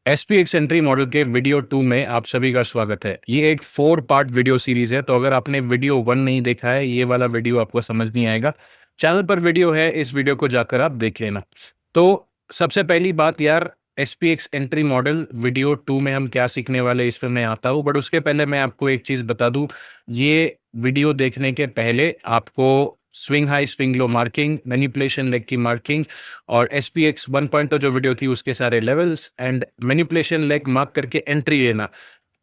SPX entry model के video 2 में आप सभी का स्वागत है। ये एक 4 पार्ट वीडियो सीरीज है, तो अगर आपने वीडियो 1 नहीं देखा है, ये वाला वीडियो आपको समझ नहीं आएगा। चैनल पर वीडियो है, इस वीडियो को जाकर आप देख लेना। तो सबसे पहली बात यार, SPX एंट्री मॉडल वीडियो 2 में हम क्या सीखने वाले इस पर मैं आता हूँ, बट उसके पहले मैं आपको एक चीज़ बता दूँ। ये वीडियो देखने के पहले आपको swing high swing low marking, manipulation leg की मार्किंग और SPX 1.0 जो वीडियो थी उसके सारे levels and manipulation leg mark करके एंट्री लेना,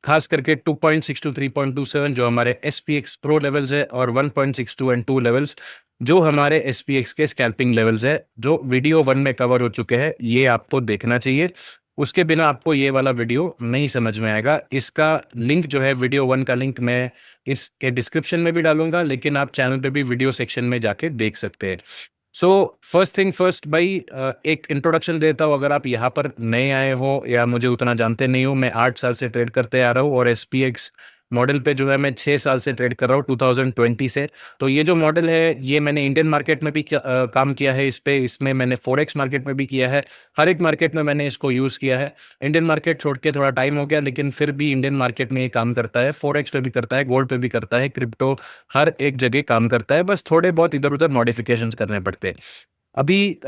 खास करके 2.6 टू 3.27 जो हमारे SPX प्रो लेवल्स है और 1.62 एंड 2 लेवल्स जो हमारे SPX के स्कैल्पिंग लेवल्स है, जो वीडियो 1 में कवर हो चुके हैं। ये आपको देखना चाहिए, उसके बिना आपको ये वाला वीडियो नहीं समझ में आएगा। इसका लिंक जो है, वीडियो 1 का लिंक मैं इसके डिस्क्रिप्शन में भी डालूंगा, लेकिन आप चैनल पे भी वीडियो सेक्शन में जाके देख सकते हैं। सो फर्स्ट थिंग फर्स्ट भाई, एक इंट्रोडक्शन देता हूँ। अगर आप यहाँ पर नए आए हो या मुझे उतना जानते नहीं हो, मैं 8 साल से ट्रेड करते आ रहा हूँ और SPX मॉडल पे जो है मैं 6 साल से ट्रेड कर रहा हूँ 2020 से। तो ये जो मॉडल है, ये मैंने इंडियन मार्केट में भी काम किया है इस पे, इसमें मैंने फॉरेक्स मार्केट में भी किया है, हर एक मार्केट में मैंने इसको यूज़ किया है। इंडियन मार्केट छोड़ के थोड़ा टाइम हो गया, लेकिन फिर भी इंडियन मार्केट में ये काम करता है, फॉरेक्स पे भी करता है, गोल्ड पे भी करता है, क्रिप्टो हर एक जगह काम करता है। बस थोड़े बहुत इधर उधर मॉडिफिकेशंस करने पड़ते हैं। अभी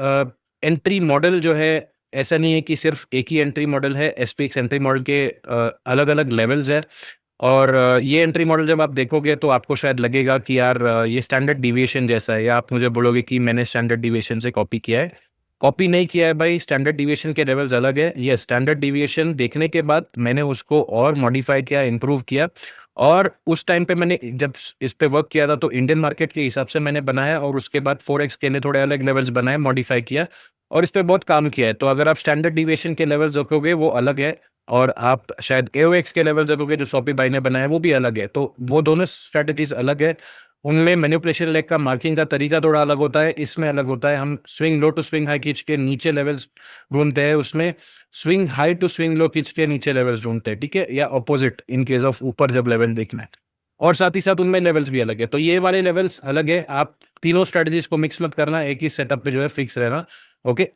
एंट्री मॉडल जो है, ऐसा नहीं है कि सिर्फ एक ही एंट्री मॉडल है। SPX एंट्री मॉडल के अलग अलग लेवल्स है और ये एंट्री मॉडल जब आप देखोगे तो आपको शायद लगेगा कि यार ये स्टैंडर्ड डिविएशन जैसा है, या आप मुझे बोलोगे कि मैंने स्टैंडर्ड डिविएशन से कॉपी किया है। कॉपी नहीं किया है भाई, स्टैंडर्ड डिविएशन के लेवल्स अलग है। ये स्टैंडर्ड डिविएशन देखने के बाद मैंने उसको और मॉडिफाई किया, इंप्रूव किया, और उस टाइम पे मैंने जब इस पे वर्क किया था तो इंडियन मार्केट के हिसाब से मैंने बनाया, और उसके बाद फॉरेक्स के लिए थोड़े अलग लेवल्स बनाए, मॉडिफाई किया और इस पे बहुत काम किया है। तो अगर आप स्टैंडर्ड डिविएशन के लेवल्स देखोगे वो अलग है, और आप शायद AOX के लेवल्स देखोगे जो शॉपी भाई ने बनाया वो भी अलग है। तो वो दोनों स्ट्रेटजीज अलग है। उनमें मैनिपुलेशन लेग का मार्किंग का तरीका थोड़ा अलग होता है, इसमें अलग होता है। हम swing low to swing high खींच के नीचे लेवल्स ढूंढते हैं, उसमें swing high to swing low खींच के नीचे लेवल्स ढूंढते हैं, ठीक है, या ऑपोजिट इन केस ऑफ ऊपर जब लेवल देखना है। और साथ ही साथ उनमें लेवल्स भी अलग है। तो ये वाले लेवल्स अलग है, आप तीनों स्ट्रेटजीज को मिक्स मत करना, एक ही सेटअप पे जो है फिक्स रहना। ओके।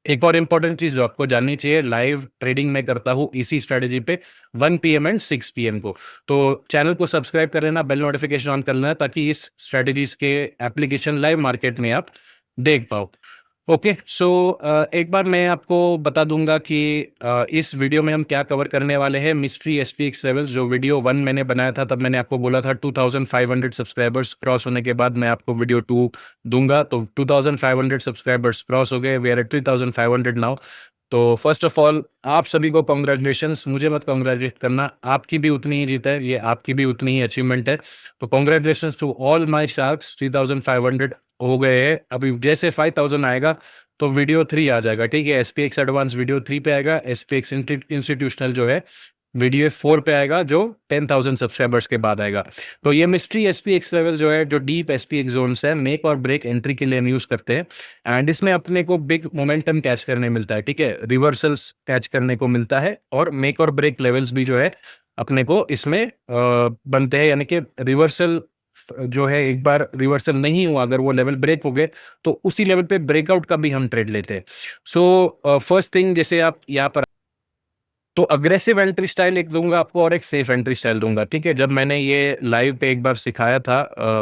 एक और इम्पॉर्टेंट चीज जो आपको जाननी चाहिए, लाइव ट्रेडिंग में करता हूँ इसी स्ट्रेटजी पे 1 PM एंड 6 PM को। तो चैनल को सब्सक्राइब कर लेना, बेल नोटिफिकेशन ऑन कर लेना, ताकि इस स्ट्रेटजीज के एप्लीकेशन लाइव मार्केट में आप देख पाओ। ओके, सो एक बार मैं आपको बता दूंगा कि इस वीडियो में हम क्या कवर करने वाले हैं। मिस्ट्री SPX लेवल्स, जो वीडियो 1 मैंने बनाया था तब मैंने आपको बोला था 2500 सब्सक्राइबर्स क्रॉस होने के बाद मैं आपको वीडियो 2 दूंगा। तो 2500 सब्सक्राइबर्स क्रॉस हो गए, वी आर एट 3500 नाउ। तो फर्स्ट ऑफ ऑल आप सभी को कॉन्ग्रेचुलेशंस, मुझे मत कॉन्ग्रेचुलेट करना, आपकी भी उतनी ही जीत है, ये आपकी भी उतनी ही अचीवमेंट है। तो congratulations to all my sharks, 3500 हो गए हैं। अभी जैसे 5000 आएगा तो वीडियो 3 आ जाएगा, ठीक है। SPX एडवांस वीडियो 3 पे आएगा, SPX इंस्टीट्यूशनल जो है वीडियो 4 पे आएगा, जो 10,000 सब्सक्राइबर्स के बाद आएगा। तो ये मिस्ट्री SPX लेवल जो है, जो डीप SPX जोन्स है, मेक और ब्रेक एंट्री के लिए हम यूज करते हैं। एंड इसमें अपने को बिग मोमेंटम कैच करने मिलता है, ठीक है, रिवर्सल्स कैच करने को मिलता है, और मेक और ब्रेक लेवल्स भी जो है अपने को इसमें बनते हैं। यानी कि रिवर्सल जो है, एक बार रिवर्सल नहीं हुआ, अगर वो लेवल ब्रेक हो गए तो उसी लेवल पे ब्रेकआउट का भी हम ट्रेड लेते हैं। सो फर्स्ट थिंग, जैसे आप यहाँ पर तो अग्रेसिव एंट्री स्टाइल एक दूंगा आपको और एक सेफ एंट्री स्टाइल दूंगा, ठीक है। जब मैंने ये लाइव पे एक बार सिखाया था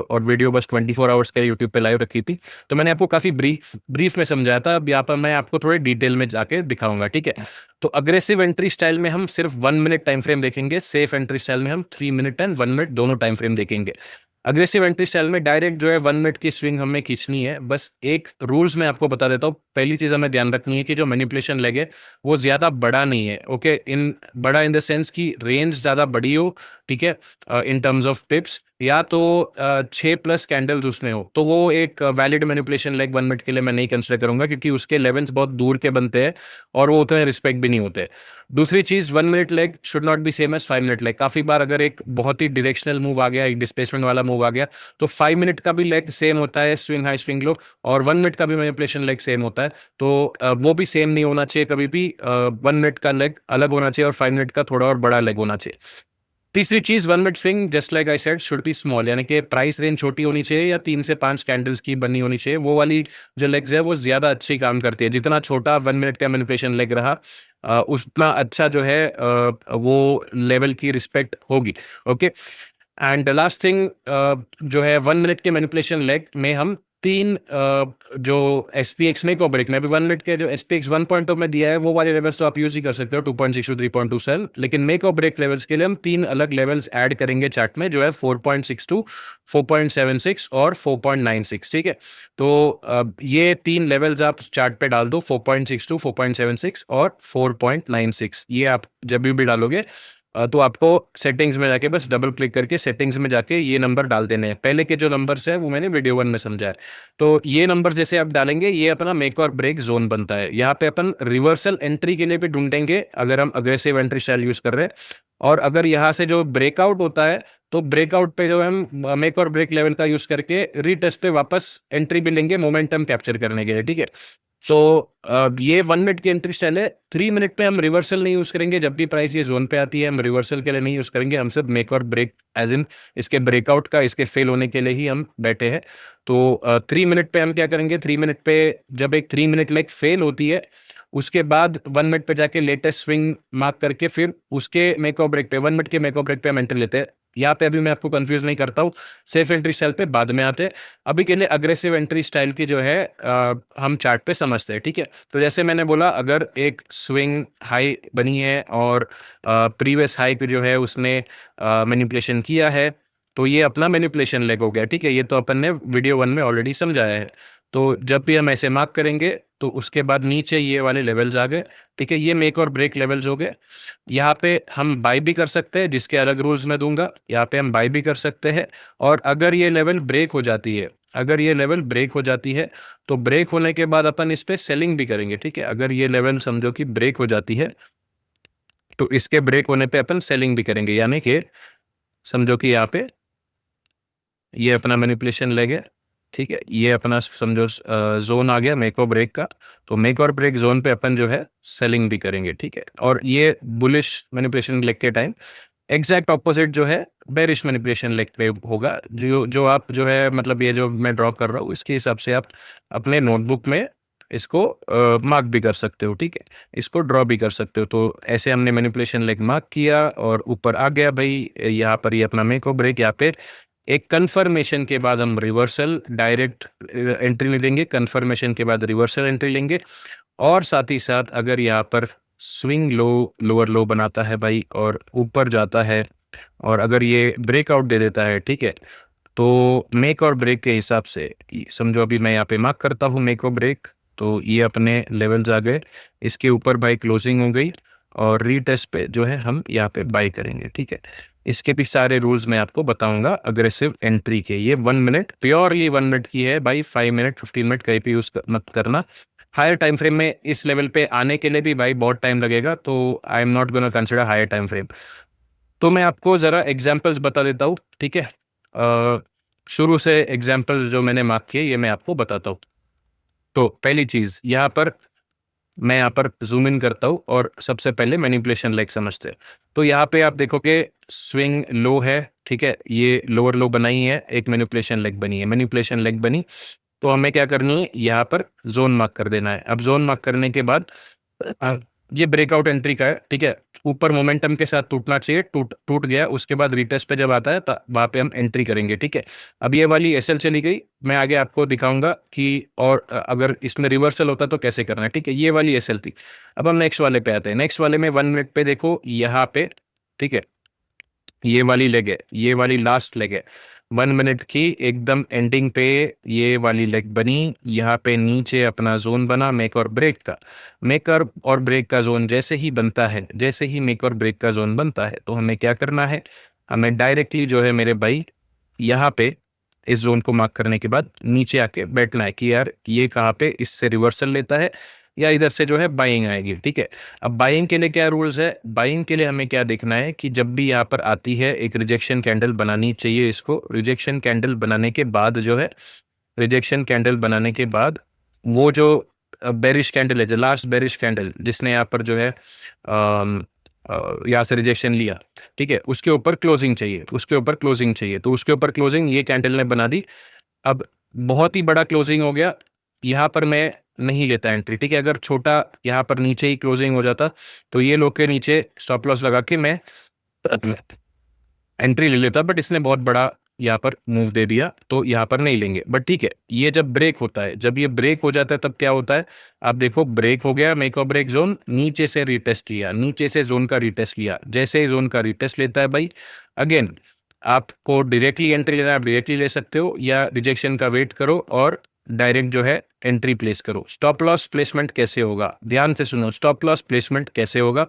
और वीडियो बस 24 आवर्स के यूट्यूब पे लाइव रखी थी, तो मैंने आपको काफी ब्रीफ में समझाया था। अब यहाँ पर मैं आपको थोड़े डिटेल में जाके दिखाऊंगा, ठीक है। तो अग्रेसिव एंट्री स्टाइल में हम सिर्फ 1 मिनट टाइम फ्रेम देखेंगे, सेफ एंट्री स्टाइल में हम 3 मिनट एंड 1 मिनट दोनों टाइम फ्रेम देखेंगे। अग्रेसिव एंट्री स्टाइल में डायरेक्ट जो है 1 मिनट की स्विंग हमें खींचनी है। बस एक रूल्स मैं आपको बता देता हूँ। पहली चीज हमें ध्यान रखनी है कि जो मैनिपुलेशन लेग है वो ज्यादा बड़ा नहीं है, ओके। इन बड़ा इन द सेंस की रेंज ज्यादा बड़ी हो, ठीक है, इन टर्म्स ऑफ टिप्स, या तो 6+ कैंडल्स उसमें हो, तो वो एक वैलिड मैनिपुलेशन लेग 1 मिनट के लिए मैं नहीं कंसिडर करूंगा, क्योंकि उसके लेवल्स बहुत दूर के बनते हैं और वो उतने रिस्पेक्ट भी नहीं होते। दूसरी चीज, 1 minute leg should not be same as 5 minute leg. काफी बार अगर एक बहुत ही डायरेक्शनल मूव आ गया, एक डिस्प्लेसमेंट वाला मूव आ गया, तो 5 मिनट का भी लेग सेम होता है, स्विंग हाई स्विंग लो, और 1 मिनट का भी मैनिपुलेशन लेग सेम होता है। तो वो भी सेम नहीं होना चाहिए कभी भी। 1 मिनट का लेग अलग होना चाहिए और 5 मिनट का थोड़ा और बड़ा लेग होना चाहिए। तीसरी चीज, 1 minute swing just like I said should be small, यानी कि प्राइस रेंज छोटी होनी चाहिए या 3 से 5 कैंडल्स की बनी होनी चाहिए। वो वाली जो लेग्स है वो ज्यादा अच्छी काम करती है। जितना छोटा 1 मिनट का मैनिपुलेशन लेग रहा, उतना अच्छा जो है वो लेवल की रिस्पेक्ट होगी। ओके, एंड लास्ट थिंग जो है 1 मिनट के मैनिपुलेशन लेग में हम 3 जो SPX में को ब्रेक में अभी 1 मिनट के जो SPX 1.0 में दिया है वो वाले लेवल्स तो आप यूज ही कर सकते हो 2.6 टू 3.27, लेकिन मेक और ब्रेक लेवल्स के लिए हम 3 अलग लेवल्स ऐड करेंगे चार्ट में, जो है 4.62, 4.76 और 4.96। ठीक है, तो ये 3 लेवल्स आप चार्ट पे डाल दो, 4.62, 4.76 और 4.96। ये आप जब भी डालोगे तो आपको सेटिंग्स में जाके बस डबल क्लिक करके सेटिंग्स में जाके ये नंबर डाल देने हैं। पहले के जो नंबर्स है वो मैंने वीडियो 1 में समझा है। तो ये नंबर जैसे आप डालेंगे ये अपना मेक और ब्रेक जोन बनता है। यहाँ पे अपन रिवर्सल एंट्री के लिए भी ढूंढेंगे अगर हम अग्रेसिव एंट्री स्टाइल यूज कर रहे हैं, और अगर यहाँ से जो ब्रेकआउट होता है तो ब्रेकआउट पे जो हम मेक और ब्रेक लेवल का यूज करके रीटेस्ट पे वापस एंट्री भी लेंगे मोमेंटम कैप्चर करने के लिए। ठीक है, सो ये 1 मिनट की एंट्री स्टाइल है। 3 मिनट में हम रिवर्सल नहीं यूज करेंगे, जब भी प्राइस ये जोन पे आती है हम रिवर्सल के लिए नहीं यूज करेंगे, हम सिर्फ मेक और ब्रेक एज इन इसके ब्रेकआउट का, इसके फेल होने के लिए ही हम बैठे हैं। तो 3 मिनट पे हम क्या करेंगे, 3 मिनट पे जब एक 3 मिनट लेग फेल होती है उसके बाद 1 मिनट पे जाके लेटेस्ट स्विंग मार्क करके फिर उसके मेक और ब्रेक पे 1 मिनट के मेक और ब्रेक पे हम एंट्री लेते हैं। यहाँ पे अभी मैं आपको कंफ्यूज नहीं करता हूँ, सेफ एंट्री स्टाइल पे बाद में आते हैं। अभी के लिए अग्रेसिव एंट्री स्टाइल की जो है हम चार्ट पे समझते हैं। ठीक है, तो जैसे मैंने बोला अगर एक स्विंग हाई बनी है और प्रीवियस हाई पे जो है उसने मैनिपुलेशन किया है तो ये अपना मैनिपुलेशन लेग हो गया। ठीक है, ये तो अपन ने वीडियो 1 में ऑलरेडी समझाया है। तो जब भी हम ऐसे मार्क करेंगे तो उसके बाद नीचे ये वाले लेवल्स आ गए। ठीक है, ये मेक और ब्रेक लेवल्स हो गए। यहाँ पे हम बाय भी कर सकते हैं, जिसके अलग रूल्स मैं दूंगा। यहाँ पे हम बाय भी कर सकते हैं, और अगर ये लेवल ब्रेक हो जाती है, अगर ये लेवल ब्रेक हो जाती है तो ब्रेक होने के बाद अपन इस पे सेलिंग भी करेंगे। ठीक है, अगर ये लेवल समझो कि ब्रेक हो जाती है तो इसके ब्रेक होने पे अपन सेलिंग भी करेंगे, यानी कि समझो कि यहाँ पे ये अपना मैनिपुलेशन लेग है। ठीक है, ये अपना समझो जोन आ गया मेक और ब्रेक का, तो मेक और ब्रेक जोन पे अपन जो है सेलिंग भी करेंगे। ठीक है, और ये बुलिश मैनिपुलेशन लेग के टाइम एग्जैक्ट ऑपोजिट जो है बेरिश मैनिपुलेशन लेग पे होगा। जो जो आप जो है मतलब ये जो मैं ड्रॉ कर रहा हूँ इसके हिसाब से आप अपने नोटबुक में इसको मार्क भी कर सकते हो। ठीक है, इसको ड्रॉ भी कर सकते हो। तो ऐसे हमने मैनिपुलेशन लेग मार्क किया और ऊपर आ गया भाई, यहाँ पर ये अपना मेक और ब्रेक। यहाँ पे एक कंफर्मेशन के बाद हम रिवर्सल डायरेक्ट एंट्री नहीं लेंगे, कंफर्मेशन के बाद रिवर्सल एंट्री लेंगे। और साथ ही साथ अगर यहाँ पर स्विंग लो लोअर लो बनाता है भाई और ऊपर जाता है, और अगर ये ब्रेकआउट दे देता है, ठीक है, तो मेक और ब्रेक के हिसाब से समझो अभी मैं यहाँ पे मार्क करता हूँ मेक और ब्रेक, तो ये अपने लेवल्स आ गए, इसके ऊपर भाई क्लोजिंग हो गई और रीटेस्ट पे जो है हम यहाँ पे बाई करेंगे। ठीक है, इसके भी सारे रूल्स मैं आपको बताऊंगा अग्रेसिव एंट्री के। ये 1 मिनट प्योर, ये 1 मिनट की है भाई, 5 मिनट 15 मिनट कहीं पे यूज मत करना। हायर टाइम फ्रेम में इस लेवल पे आने के लिए भी भाई बहुत टाइम लगेगा, तो I am not gonna consider higher time frame. तो मैं आपको ज़रा एग्जाम्पल्स बता देता हूँ। ठीक है, शुरू से एग्जाम्पल जो मैंने मार्क किए ये मैं आपको बताता हूँ। तो पहली चीज़ यहाँ पर मैं यहाँ पर जूम इन करता हूँ और सबसे पहले मैनिपुलेशन लेग समझते हैं। तो यहाँ पे आप देखोगे स्विंग लो है। ठीक है, ये लोअर लो बनाई है, एक मैनिपुलेशन लेग बनी है, मैनिपुलेशन लेग बनी, तो हमें क्या करनी है, यहाँ पर जोन मार्क कर देना है। अब जोन मार्क करने के बाद ये ब्रेकआउट एंट्री का है। ठीक है, ऊपर मोमेंटम के साथ टूटना चाहिए, टूट गया, उसके बाद रिटेस्ट पे जब आता है तो वहाँ पे हम एंट्री करेंगे। ठीक है, अब ये वाली एसएल चली गई, मैं आगे आपको दिखाऊंगा कि और अगर इसमें रिवर्सल होता तो कैसे करना है। ठीक है, ये वाली एसएल थी। अब हम नेक्स्ट वाले पे आते हैं। नेक्स्ट वाले में 1 मिनट पे देखो यहाँ पे, ठीक है, ये वाली लेग है, ये वाली लास्ट लेग है 1 मिनट की, एकदम एंडिंग पे ये वाली लेग बनी। यहाँ पे नीचे अपना जोन बना मेक और ब्रेक का। मेक और ब्रेक का जोन जैसे ही बनता है, जैसे ही मेक और ब्रेक का जोन बनता है तो हमें क्या करना है, हमें डायरेक्टली जो है मेरे भाई यहाँ पे इस जोन को मार्क करने के बाद नीचे आके बैठना है कि यार ये कहाँ पे इससे रिवर्सल लेता है या इधर से जो है बाइंग आएगी। ठीक है, अब बाइंग के लिए क्या रूल्स है, बाइंग के लिए हमें क्या देखना है कि जब भी यहाँ पर आती है एक रिजेक्शन कैंडल बनानी चाहिए। इसको रिजेक्शन कैंडल बनाने के बाद जो है, रिजेक्शन कैंडल बनाने के बाद वो जो बेरिश कैंडल है, जो लास्ट बेरिश कैंडल जिसने यहाँ पर जो है यहाँ से रिजेक्शन लिया, ठीक है, उसके ऊपर क्लोजिंग चाहिए, उसके ऊपर क्लोजिंग चाहिए। तो उसके ऊपर क्लोजिंग ये कैंडल ने बना दी। अब बहुत ही बड़ा क्लोजिंग हो गया, यहाँ पर मैं नहीं लेता एंट्री, ठीक है। अगर छोटा यहाँ पर नीचे ही क्लोजिंग हो जाता तो ये लो के नीचे स्टॉप लॉस लगा के मैं एंट्री ले लेता, बट इसने बहुत बड़ा यहाँ पर मूव दे दिया तो यहाँ पर नहीं लेंगे। बट ठीक है, ये जब ब्रेक होता है, जब ये ब्रेक हो जाता है तब क्या होता है, आप देखो ब्रेक हो गया, मेक और ब्रेक जोन, नीचे से रिटेस्ट लिया, नीचे से जोन का रिटेस्ट लिया, जैसे ही जोन का रिटेस्ट लेता है भाई, अगेन आपको डायरेक्टली एंट्री लेना है, आप डायरेक्टली ले सकते हो या रिजेक्शन का वेट करो और डायरेक्ट जो है एंट्री प्लेस करो। स्टॉप लॉस प्लेसमेंट कैसे होगा, ध्यान से सुनो, स्टॉप लॉस प्लेसमेंट कैसे होगा।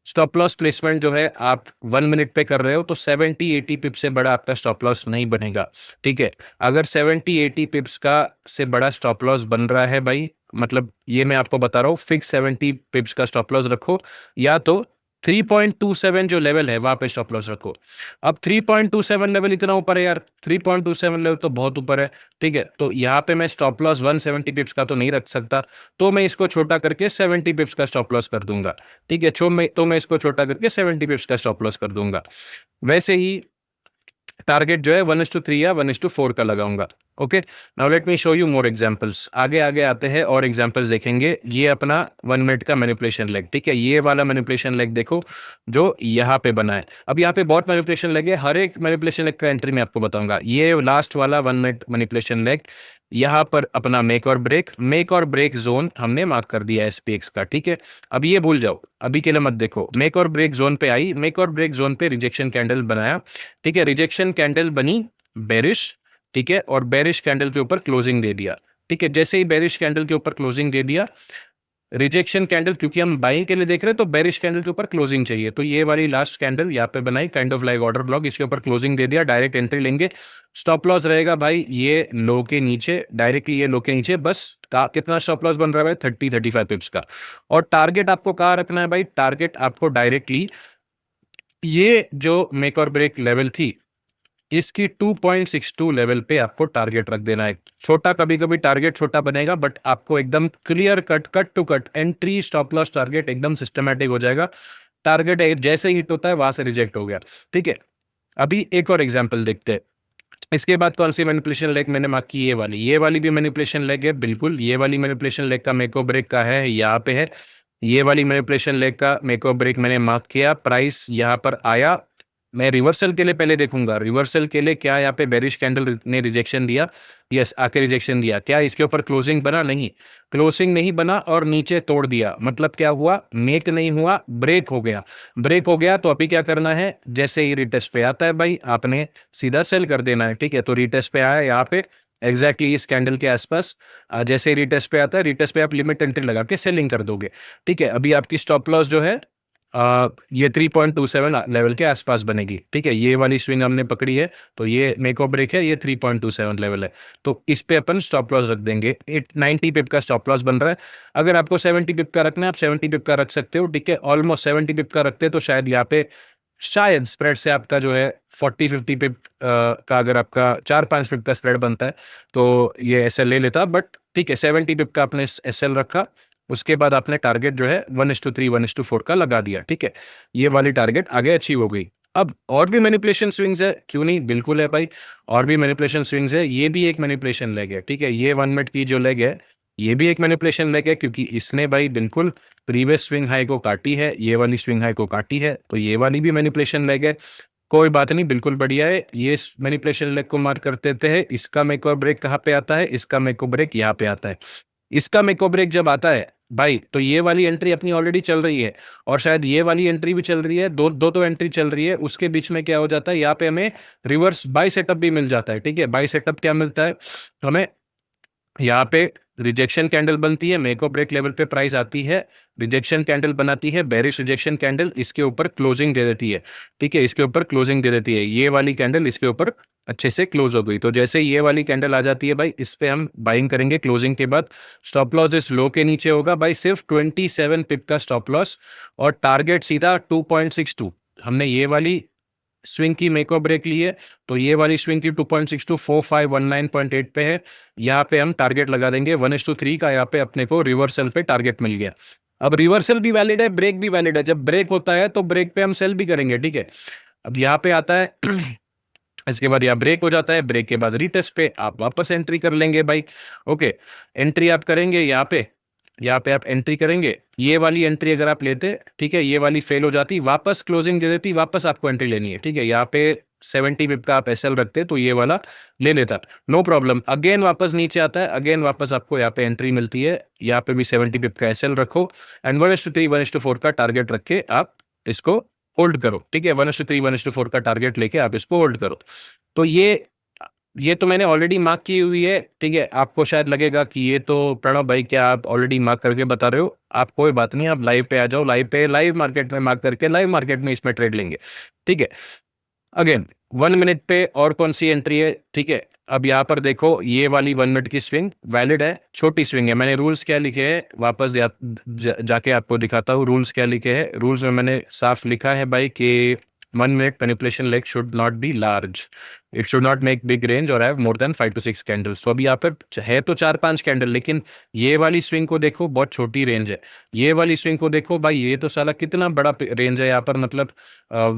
स्टॉप लॉस प्लेसमेंट जो है आप 1 मिनट पे कर रहे हो तो 70-80 पिप्स से बड़ा आपका स्टॉप लॉस नहीं बनेगा, ठीक है। अगर 70-80 पिप्स का से बड़ा स्टॉप लॉस बन रहा है भाई, मतलब ये मैं आपको बता रहा हूँ, फिक्स 70 पिप्स का स्टॉप लॉस रखो, या तो 3.27 जो लेवल है वहां पे स्टॉप लॉस रखो। अब 3.27 लेवल इतना ऊपर है यार, 3.27 लेवल तो बहुत ऊपर है, ठीक है। तो यहाँ पे मैं स्टॉप लॉस 170 पिप्स का तो नहीं रख सकता, तो मैं इसको छोटा करके 70 पिप्स का स्टॉप लॉस कर दूंगा, ठीक है। तो मैं इसको छोटा करके 70 पिप्स का स्टॉप लॉस कर दूंगा। वैसे ही टारगेट जो है 1:3 या 1:4 का लगाऊंगा। Okay, now let me show you more examples. आगे आगे आते हैं और एग्जांपल्स देखेंगे। ये अपना 1 मिनट का मैनिपुलेशन लेग, ठीक है। ये वाला मैनिपुलेशन लेग देखो जो यहाँ पे बना है। अब यहाँ पे बहुत मैनिपुलेशन लेग है, हर एक मैनिपुलेशन लेग का एंट्री मैं आपको बताऊंगा। ये लास्ट वाला 1 मिनट मैनिपुलेशन लेग, यहाँ पर अपना मेक और ब्रेक जोन हमने मार्क कर दिया SPX का, ठीक है। अब ये भूल जाओ, अभी के लिए मत देखो। मेक और ब्रेक जोन पे आई, मेक और ब्रेक जोन पे रिजेक्शन कैंडल बनाया, ठीक है। रिजेक्शन कैंडल बनी बेरिश, ठीक है, और बेरिश कैंडल के ऊपर क्लोजिंग दे दिया, ठीक है। जैसे ही बेरिश कैंडल के ऊपर क्लोजिंग दे दिया, रिजेक्शन कैंडल, क्योंकि हम बाइंग के लिए देख रहे हैं तो बेरिश कैंडल के ऊपर क्लोजिंग चाहिए, तो ये वाली लास्ट कैंडल यहाँ पे बनाई, kind of like order block, इसके ऊपर क्लोजिंग दे दिया, डायरेक्ट एंट्री लेंगे। स्टॉप लॉस रहेगा भाई ये लो के नीचे, डायरेक्टली ये लो के नीचे, बस कितना स्टॉप लॉस बन रहा है भाई, 30-35 पिप्स का। और टारगेट आपको कहाँ रखना है भाई, टारगेट आपको डायरेक्टली ये जो मेक और ब्रेक लेवल थी इसकी 2.62 लेवल पे आपको टारगेट रख देना है। छोटा, कभी कभी टारगेट छोटा बनेगा, बट आपको एकदम clear cut to cut entry stop loss target एकदम सिस्टमैटिक हो जाएगा। टारगेट जैसे ही हिट होता है वहां से रिजेक्ट हो गया, ठीक है। अभी एक और एग्जांपल देखते हैं। इसके बाद कौन सी मैनिपुलेशन लेग मैंने मार्क की, ये वाली भी मैनिपुलेशन लेग है, बिल्कुल। ये वाली मैनिपुलेशन लेग का मेको ब्रेक का है, यहाँ पे है। ये वाली मैनिपुलेशन लेग का मेको ब्रेक मैंने मार्क किया, प्राइस यहाँ पर आया। मैं रिवर्सल के लिए पहले देखूंगा, रिवर्सल के लिए क्या यहाँ पे बेरिश कैंडल ने रिजेक्शन दिया, यस आके रिजेक्शन दिया, क्या इसके ऊपर क्लोजिंग बना, नहीं क्लोजिंग नहीं बना, और नीचे तोड़ दिया, मतलब क्या हुआ, मेक नहीं हुआ, ब्रेक हो गया। ब्रेक हो गया तो अभी क्या करना है, जैसे ही रिटेस्ट पे आता है भाई आपने सीधा सेल कर देना है, ठीक है। तो रिटेस्ट पे आया यहाँ पे एग्जैक्टली इस कैंडल के आसपास, जैसे ही रिटेस्ट पे आता है, रिटेस्ट पे आप लिमिट एंट्री लगा के सेलिंग कर दोगे, ठीक है। अभी आपकी स्टॉप लॉस जो है ये 3.27 लेवल के आसपास बनेगी, ठीक है। ये वाली स्विंग हमने पकड़ी है तो ये मेक और ब्रेक है, ये 3.27 लेवल है, तो इस पे अपन स्टॉप लॉस रख देंगे। 90 पिप का स्टॉप लॉस बन रहा है। अगर आपको 70 पिप का रखना है आप 70 पिप का रख सकते हो, ठीक है। ऑलमोस्ट 70 पिप का रखते हैं तो शायद यहाँ पे शायद स्प्रेड से आपका जो है 40-50 पिप का, अगर आपका 4-5 पिप का स्प्रेड बनता है तो ये SL ले लेता, बट ठीक है 70 पिप का आपने SL रखा। उसके बाद आपने टारगेट जो है 1:3 1:4 का लगा दिया, ठीक है। ये वाली टारगेट आगे अचीव हो गई। अब और भी मैनिपुलेशन स्विंग्स है, क्यों नहीं, बिल्कुल है भाई, और भी मैनिपुलेशन स्विंग्स है। ये भी एक मैनिपुलेशन लेग है, ठीक है। ये 1 मिनट की जो लेग है ये भी एक मैनिपुलेशन लेग है, क्योंकि इसने भाई बिल्कुल प्रीवियस स्विंग हाई को काटी है, ये वाली स्विंग हाई को काटी है, तो ये वाली भी मैनिपुलेशन लेग है। कोई बात नहीं, बिल्कुल बढ़िया है। ये मैनिपुलेशन लेग को मार्क कर देते हैं। इसका मेक और ब्रेक कहाँ पे आता है, इसका मेक और ब्रेक यहाँ पे आता है। इसका मेक और ब्रेक जब आता है भाई तो ये वाली एंट्री अपनी ऑलरेडी चल रही है, और शायद ये वाली एंट्री भी चल रही है, दो दो तो एंट्री चल रही है। उसके बीच में क्या हो जाता है, यहाँ पे हमें रिवर्स बाय सेटअप भी मिल जाता है, ठीक है। बाय सेटअप क्या मिलता है हमें, यहाँ पे रिजेक्शन कैंडल बनती है, मेक और ब्रेक लेवल पे प्राइस आती है, रिजेक्शन कैंडल बनाती है, बेरिश रिजेक्शन कैंडल, इसके ऊपर क्लोजिंग दे देती है, ठीक है। इसके ऊपर क्लोजिंग दे देती है, ये वाली कैंडल इसके ऊपर अच्छे से क्लोज हो गई। तो जैसे ये वाली कैंडल आ जाती है भाई, इस पे हम बाइंग करेंगे क्लोजिंग के बाद। स्टॉप लॉस इस लो के नीचे होगा भाई, सिर्फ 27 पिप का स्टॉप लॉस, और टारगेट सीधा 2.62। हमने ये वाली स्विंग की मेक और ब्रेक ली है, तो ये वाली स्विंग की 2.62 4519.8 पे है। यहाँ पे हम टारगेट लगा देंगे 1:3 का। यहाँ पे अपने को रिवर्सल पे टारगेट मिल गया। अब रिवर्सल भी वैलिड है, ब्रेक भी वैलिड है। जब ब्रेक होता है तो ब्रेक पे हम सेल भी करेंगे, ठीक है। अब यहाँ पे आता है इसके बाद यहाँ ब्रेक हो जाता है, ब्रेक के बाद रीटेस्ट पे आप वापस एंट्री कर लेंगे भाई। ओके, एंट्री आप करेंगे यहाँ पे आप एंट्री करेंगे, ये वाली एंट्री अगर आप लेते, ठीक है, ये वाली फेल हो जाती, वापस क्लोजिंग दे देती, वापस आपको एंट्री लेनी है, ठीक है। यहाँ पे 70 पिप का आप एसएल रखते तो ये वाला ले लेता, नो प्रॉब्लम। अगेन वापस नीचे आता है, अगेन वापस आपको यहाँ पे एंट्री मिलती है, यहाँ पे भी 70 पिप का एसएल रखो एंड 1:3 1:4 का टारगेट रख के आप इसको होल्ड करो, ठीक है। 1:3 1:4 का टारगेट लेके आप इसको होल्ड करो। तो ये तो मैंने ऑलरेडी मार्क की हुई है, ठीक है। आपको शायद लगेगा कि ये तो प्रणव भाई क्या आप ऑलरेडी मार्क करके बता रहे हो, आप कोई बात नहीं, आप लाइव पे आ जाओ, लाइव मार्केट में मार्क करके लाइव मार्केट में इसमें ट्रेड लेंगे, ठीक है। अगेन 1 मिनट पे और कौन सी एंट्री है, ठीक है। अब यहाँ पर देखो ये वाली 1 मिनट की स्विंग वैलिड है, छोटी स्विंग है। मैंने रूल्स क्या लिखे हैं वापस जाके आपको दिखाता हूँ, रूल्स क्या लिखे हैं। रूल्स में मैंने साफ लिखा है भाई कि 1 minute manipulation leg should not be large, it should not make big range or have more than 5 to 6 candles. तो अभी यहाँ पर है तो 4-5 कैंडल, लेकिन ये वाली स्विंग को देखो बहुत छोटी रेंज है, ये वाली स्विंग को देखो भाई, ये तो साला कितना बड़ा रेंज है यहाँ पर, मतलब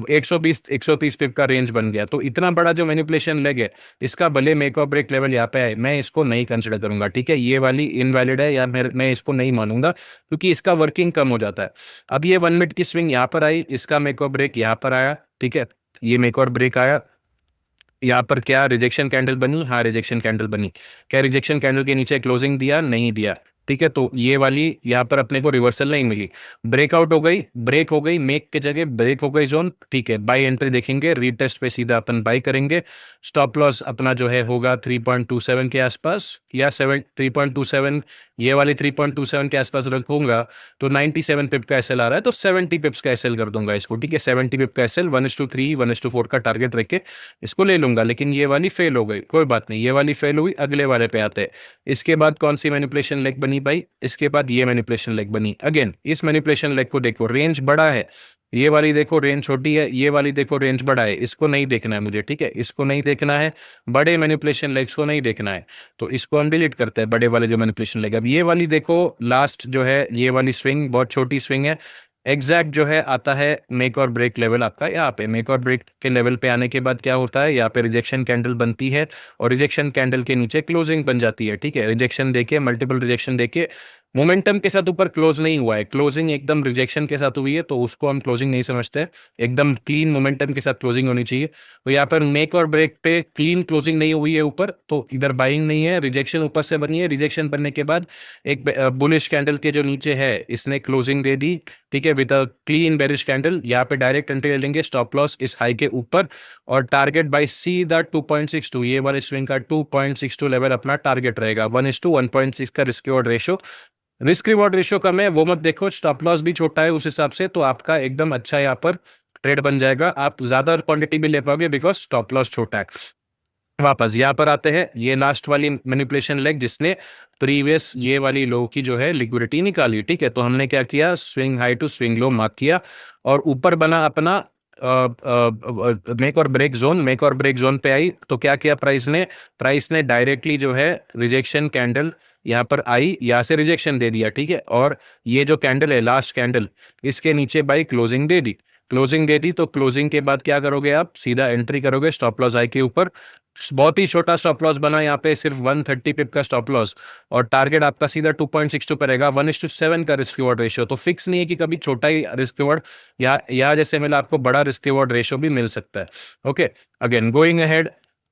120-130 पिप का रेंज बन गया। तो इतना बड़ा जो मैनिपुलेशन लेग है, इसका भले मेक और ब्रेक लेवल यहाँ पे है, मैं इसको नहीं कंसिडर करूंगा, ठीक है। ये वाली इनवैलिड है या मैं इसको नहीं मानूंगा, क्योंकि इसका वर्किंग कम हो जाता है। अब ये 1 मिनट की स्विंग यहाँ पर आई, इसका मेक और ब्रेक यहाँ पर आया, ठीक है, ये मेक और ब्रेक आया, यहाँ पर क्या रिजेक्शन कैंडल बनी, हाँ रिजेक्शन कैंडल बनी। क्या रिजेक्शन कैंडल के नीचे क्लोजिंग दिया, नहीं दिया, ठीक है। तो ये वाली यहाँ पर अपने को रिवर्सल नहीं मिली, ब्रेकआउट हो गई, ब्रेक हो गई, मेक के जगह ब्रेक हो गई जोन, ठीक है। बाई एंट्री देखेंगे, रीटेस्ट पे सीधा अपन बाई करेंगे। स्टॉप लॉस अपना जो है होगा 3.27 के आसपास या 3.27, ये वाली 3.27 के आसपास रखूंगा। तो 97 पिप का एसएल आ रहा है, तो 70 पिप्स का एसएल कर दूंगा इसको, ठीक है। 70 पिप का एसएल 1:3 1:4 का टारगेट रख के इसको ले लूंगा। लेकिन ये वाली फेल हो गई, कोई बात नहीं, ये वाली फेल हुई, अगले वाले पे आते हैं। इसके बाद कौन सी मैनिपुलेशन लेग बनी भाई, इसके बाद ये मैनिपुलेशन लेग बनी। अगेन इस मैनिपुलेशन लेग को देखो, रेंज बड़ा है, ये वाली देखो रेंज छोटी है, ये वाली देखो रेंज बड़ा है, इसको नहीं देखना है मुझे, ठीक है, इसको नहीं देखना है, बड़े मैनिपुलेशन लेग्स को नहीं देखना है। तो इसको हम डिलीट करते हैं, बड़े वाले जो मैनिपुलेशन लेग। अब ये वाली देखो, लास्ट जो है ये वाली स्विंग बहुत छोटी स्विंग है, एग्जैक्ट जो है आता है मेक और ब्रेक लेवल आपका। यहाँ पे मेक और ब्रेक के लेवल पे आने के बाद क्या होता है, यहाँ पे रिजेक्शन कैंडल बनती है और रिजेक्शन कैंडल के नीचे क्लोजिंग बन जाती है, ठीक है। रिजेक्शन देके, मल्टीपल रिजेक्शन देके, मोमेंटम के साथ ऊपर क्लोज नहीं हुआ है, क्लोजिंग एकदम रिजेक्शन के साथ हुई है, तो उसको हम क्लोजिंग नहीं समझते, एकदम क्लीन मोमेंटम के साथ क्लोजिंग होनी चाहिए। तो यहाँ पर मेक और ब्रेक पे क्लीन क्लोजिंग नहीं हुई है ऊपर, तो इधर बाइंग नहीं है, रिजेक्शन ऊपर से बनी है। रिजेक्शन बनने के बाद एक बुलिश कैंडल के जो नीचे है इसने क्लोजिंग दे दी, ठीक है, with a clean bearish candle. यहाँ पे डायरेक्ट एंट्री ले लेंगे, स्टॉप लॉस इस हाई के ऊपर और टारगेट बाय सीधा 2.62, ये वाले स्विंग का 2.62 लेवल अपना टारगेट रहेगा। 1:1.6 का risk reward ratio, risk reward ratio कम है वो मत देखो, स्टॉप लॉस भी छोटा है उस हिसाब से, तो आपका एकदम अच्छा यहाँ पर ट्रेड बन जाएगा, आप ज्यादा क्वांटिटी भी ले पाओगे बिकॉज स्टॉप लॉस छोटा है। वापस यहाँ पर आते हैं, ये लास्ट वाली मैनिपुलेशन लेग जिसने प्रीवियस ये वाली लो की जो है लिक्विडिटी निकाली, ठीक है। तो हमने क्या किया, swing high to swing low mark किया और ऊपर बना अपना मेक और ब्रेक जोन। मेक और ब्रेक जोन पे आई तो क्या किया प्राइस ने डायरेक्टली जो है रिजेक्शन कैंडल यहाँ पर आई, यहाँ से रिजेक्शन दे दिया, ठीक है। और ये जो कैंडल है लास्ट कैंडल, इसके नीचे बाई क्लोजिंग दे दी, तो क्लोजिंग के बाद क्या करोगे, आप सीधा एंट्री करोगे स्टॉप लॉस आई के ऊपर। बहुत ही छोटा स्टॉप लॉस बना यहाँ पे, सिर्फ 130 पिप का स्टॉप लॉस और टारगेट आपका सीधा 2.62 पर रहेगा। 1:7 का रिस्क रिवॉर्ड रेशियो, तो फिक्स नहीं है कि कभी छोटा ही रिस्क रिवॉर्ड या जैसे मिला आपको बड़ा रिस्क रिवॉर्ड रेशियो भी मिल सकता है। ओके, अगेन गोइंग अहेड,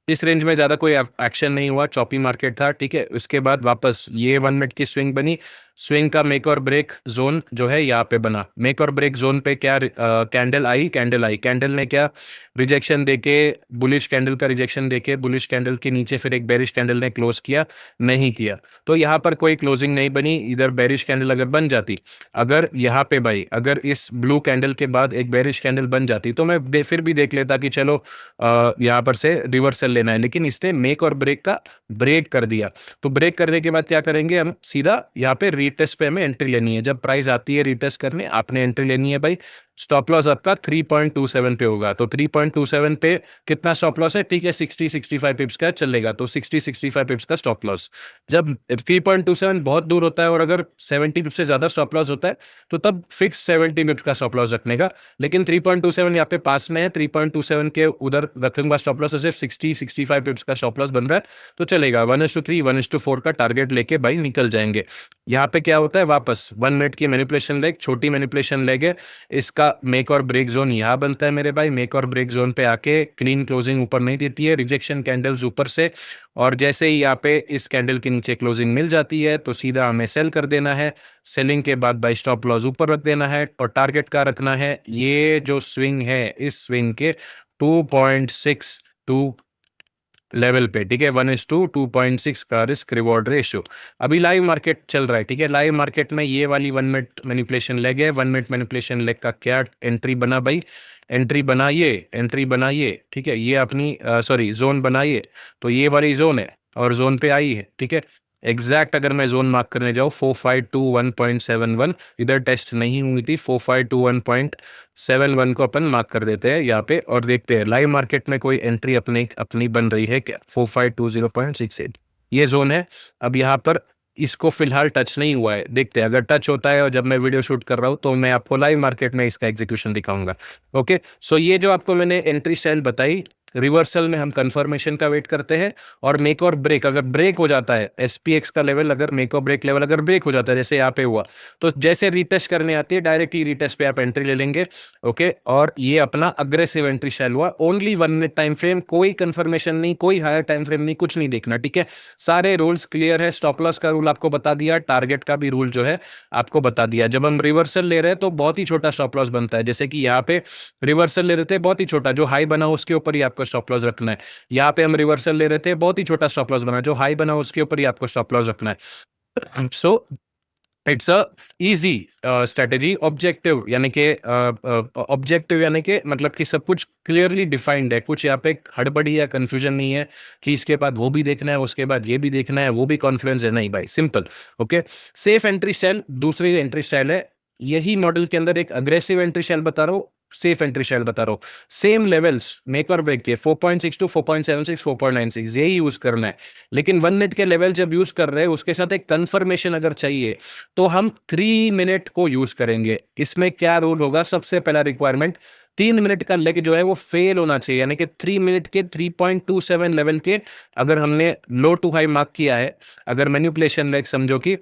इस रेंज में ज्यादा कोई एक्शन नहीं हुआ, चॉपी मार्केट था, ठीक है। उसके बाद वापस ये 1 मिनट की स्विंग बनी, स्विंग का मेक और ब्रेक जोन जो है यहाँ पे बना। मेक और ब्रेक जोन पे क्या कैंडल आई, कैंडल ने क्या रिजेक्शन देके, बुलिश कैंडल का रिजेक्शन देके, बुलिश कैंडल के नीचे फिर एक बेरिश कैंडल ने क्लोज किया, नहीं किया, तो यहाँ पर कोई क्लोजिंग नहीं बनी। इधर बेरिश कैंडल अगर बन जाती, अगर यहाँ पे भाई अगर इस ब्लू कैंडल के बाद एक बेरिश कैंडल बन जाती तो मैं फिर भी देख लेता कि चलो यहाँ पर से रिवर्सल लेना है, लेकिन इसने मेक और ब्रेक का ब्रेक कर दिया। तो ब्रेक करने के बाद क्या करेंगे, हम सीधा यहाँ पे रीटेस्ट पे हमें एंट्री लेनी है। जब प्राइस आती है रीटेस्ट करने, आपने एंट्री लेनी है भाई। स्टॉप लॉस आपका 3.27 पे होगा। तो 3.27 पे कितना स्टॉप लॉस है? ठीक है, 60-65 पिप्स का चलेगा, तो 60-65 पिप्स का स्टॉप लॉस। जब 3.27 बहुत दूर होता है और अगर 70 पिप्स से ज्यादा स्टॉप लॉस होता है तो तब फिक्स 70 पिप्स का स्टॉप लॉस रखने का। लेकिन 3.27 यहाँ पे पास में है, 3.27 के उधर रखूंगा स्टॉप लॉस, सिर्फ 60-65 पिप्स का स्टॉप लॉस बन रहा है तो चलेगा। 1:3 1:4 का टारगेट लेके भाई निकल जाएंगे। यहाँ पे क्या होता है, वापस 1 मिनट की मैनिपुलेशन लेग, छोटी मैनिपुलेशन लेग है, इसका मेक और ब्रेक जोन यहाँ बनता है मेरे भाई। मेक और ब्रेक जोन पे आके क्लीन क्लोजिंग ऊपर नहीं देती है, रिजेक्शन कैंडल्स ऊपर से, और जैसे ही यहाँ पे इस कैंडल के नीचे क्लोजिंग मिल जाती है तो सीधा हमें सेल कर देना है। सेलिंग के बाद बाय स्टॉप लॉस ऊपर रख देना है और टारगेट का रखना है ये जो स्विंग है, इस स्विंग के 2.62 लेवल पे, ठीक है। 1:2.6 का रिस्क रिवॉर्ड रेशियो। अभी लाइव मार्केट चल रहा है, ठीक है। लाइव मार्केट में ये वाली 1 मिनट मैनिपुलेशन लेग है। 1 मिनट मैनिपुलेशन लेग का क्या एंट्री बना भाई? एंट्री बनाइए, ठीक है। ये अपनी सॉरी जोन बनाइए, तो ये वाली जोन है और जोन पे आई है, ठीक है। एग्जैक्ट अगर मैं जोन मार्क करने जाऊँ 4521.71, इधर टेस्ट नहीं हुई थी, 4521.71 को अपन मार्क कर देते हैं यहाँ पे और देखते हैं लाइव मार्केट में कोई एंट्री अपनी अपनी बन रही है क्या। 4520.68 ये जोन है। अब यहाँ पर इसको फिलहाल टच नहीं हुआ है, देखते हैं अगर टच होता है और जब मैं वीडियो शूट कर रहा हूँ तो मैं आपको लाइव मार्केट में इसका एग्जीक्यूशन दिखाऊंगा। ओके, सो ये जो आपको मैंने एंट्री स्टाइल बताई, रिवर्सल में हम कंफर्मेशन का वेट करते हैं और मेक और ब्रेक अगर ब्रेक हो जाता है, एसपीएक्स का लेवल अगर मेक और ब्रेक लेवल अगर ब्रेक हो जाता है जैसे यहाँ पे हुआ, तो जैसे रीटेस्ट करने आती है डायरेक्ट ही रीटेस्ट पे आप एंट्री ले लेंगे। ओके, और ये अपना अग्रेसिव एंट्री स्टाइल हुआ। ओनली 1 मिनट टाइम फ्रेम, कोई कंफर्मेशन नहीं, कोई हायर टाइम फ्रेम नहीं, कुछ नहीं देखना, ठीक है। सारे रूल्स क्लियर है, स्टॉप लॉस का रूल आपको बता दिया, टारगेट का भी रूल जो है आपको बता दिया। जब हम रिवर्सल ले रहे हैं तो बहुत ही छोटा स्टॉप लॉस बनता है, जैसे कि यहाँ पे रिवर्सल ले रहे थे बहुत ही छोटा, जो हाई बना उसके ऊपर ही आपको स्टॉप लॉस रखना है। यहाँ पे हम रिवर्सल ले रहे थे बहुत ही छोटा स्टॉप लॉस बना, जो हाई बना उसके ऊपर ही आपको स्टॉप लॉस रखना है। So it's a easy strategy. Objective यानी कि ऑब्जेक्टिव यानी कि मतलब कि सब कुछ क्लियरली डिफाइंड है, कुछ यहाँ पे हड़बड़ी या कंफ्यूजन नहीं है कि इसके बाद वो भी देखना है उसके बाद ये भी देखना है वो भी कॉन्फ्रेंस है, नहीं भाई, simple. Okay, safe entry style दूसरी एंट्री स्टाइल है। यही मॉडल के अंदर एक अग्रेसिव एंट्री स्टाइल बता रहा हूँ, सेफ एंट्री स्टाइल बता रहा हूँ। सेम लेवल्स मेक और ब्रेक के 4.62 4.76 4.96 यही यूज करना है। लेकिन 1 मिनट के लेवल जब यूज कर रहे हैं उसके साथ एक कंफर्मेशन अगर चाहिए तो हम 3 मिनट को यूज करेंगे। इसमें क्या रूल होगा, सबसे पहला रिक्वायरमेंट 3 मिनट का लेग जो है वो फेल होना चाहिए, यानी कि 3 मिनट के 3.27 लेवल के अगर हमने लो टू हाई मार्क किया है, अगर मैनिपुलेशन लेग समझो कि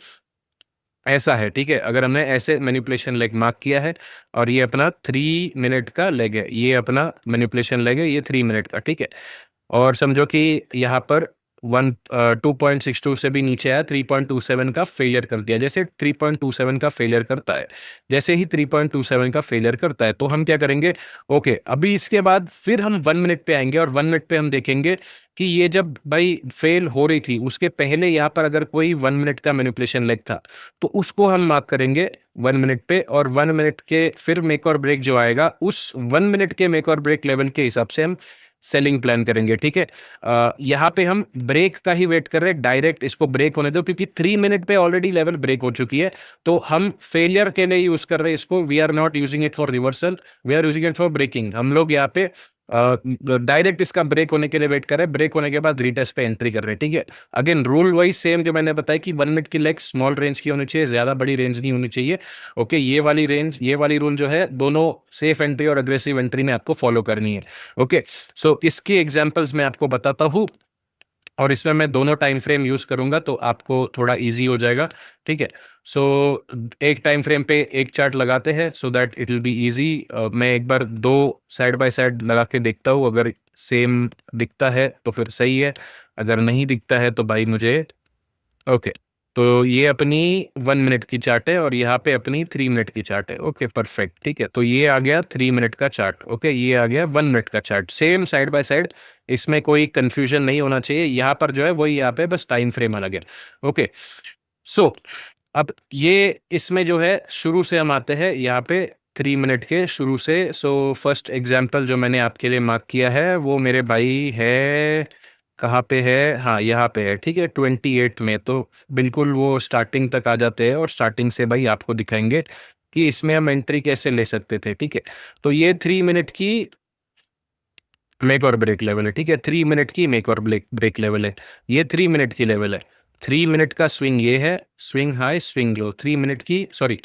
ऐसा है, ठीक है। अगर हमने ऐसे मैनिपुलेशन लेग मार्क किया है और ये अपना 3 मिनट का लेग है, ये अपना मैनिपुलेशन लेग है, ये 3 मिनट का, ठीक है। और समझो कि यहाँ पर 2.62 से भी नीचे आया, 3.27 का फेलियर कर दिया। जैसे 3.27 का फेलियर करता है, जैसे ही 3.27 का फेलियर करता है तो हम क्या करेंगे, ओके, अभी इसके बाद फिर हम 1 मिनट पे आएंगे और 1 मिनट पे हम देखेंगे कि ये जब भाई फेल हो रही थी उसके पहले यहाँ पर अगर कोई 1 मिनट का मैनिपुलेशन लेग था तो उसको हम मार्क करेंगे 1 मिनट पे, और 1 मिनट के फिर मेक और ब्रेक जो आएगा उस 1 मिनट के मेक और ब्रेक लेवल के हिसाब से हम सेलिंग प्लान करेंगे, ठीक है। यहाँ पे हम ब्रेक का ही वेट कर रहे हैं, डायरेक्ट इसको ब्रेक होने दो क्योंकि 3 मिनट पे ऑलरेडी लेवल ब्रेक हो चुकी है, तो हम फेलियर के लिए यूज कर रहे हैं इसको। We are not using it for reversal, we are using it for breaking. हम लोग यहाँ पे डायरेक्ट इसका ब्रेक होने के लिए वेट कर रहे हैं, ब्रेक होने के बाद रीटेस्ट पे एंट्री कर रहे हैं, ठीक है। अगेन रूल वाइज सेम जो मैंने बताया कि 1 मिनट की लेग स्मॉल रेंज की होनी चाहिए, ज्यादा बड़ी रेंज नहीं होनी चाहिए। ओके, ये वाली रेंज, ये वाली रूल जो है दोनों सेफ एंट्री और अग्रेसिव एंट्री में आपको फॉलो करनी है। ओके, सो इसकी एग्जांपल्स मैं आपको बताता हूँ और इसमें मैं दोनों टाइम फ्रेम यूज करूंगा तो आपको थोड़ा इजी हो जाएगा, ठीक है। सो एक टाइम फ्रेम पे एक चार्ट लगाते हैं so that it will be easy. मैं एक बार दो साइड बाय साइड लगा के देखता हूँ, अगर सेम दिखता है तो फिर सही है, अगर नहीं दिखता है तो भाई मुझे ओके। तो ये अपनी 1 मिनट की चार्ट है और यहाँ पे अपनी 3 मिनट की चार्ट है। ओके, परफेक्ट, ठीक है। तो ये आ गया 3 मिनट का चार्ट, ओके, ये आ गया 1 मिनट का chart, same side by side, इसमें कोई कंफ्यूजन नहीं होना चाहिए। यहाँ पर जो है वही यहाँ पे बस टाइम फ्रेम अलग है। ओके, सो अब ये इसमें जो है शुरू से हम आते हैं यहाँ पे 3 मिनट के शुरू से। सो फर्स्ट एग्जाम्पल जो मैंने आपके लिए मार्क किया है वो मेरे भाई है, कहाँ पे है, हाँ यहाँ पे है, ठीक है, 28 में। तो बिल्कुल वो स्टार्टिंग तक आ जाते हैं और स्टार्टिंग से भाई आपको दिखाएंगे कि इसमें हम एंट्री कैसे ले सकते थे, ठीक है। तो ये 3 मिनट की मेक और ब्रेक लेवल है, ठीक है। 3 मिनट की मेक और ब्रेक लेवल है, ये 3 मिनट की लेवल है। 3 मिनट का स्विंग ये है, swing high swing low. 3 minute की, सॉरी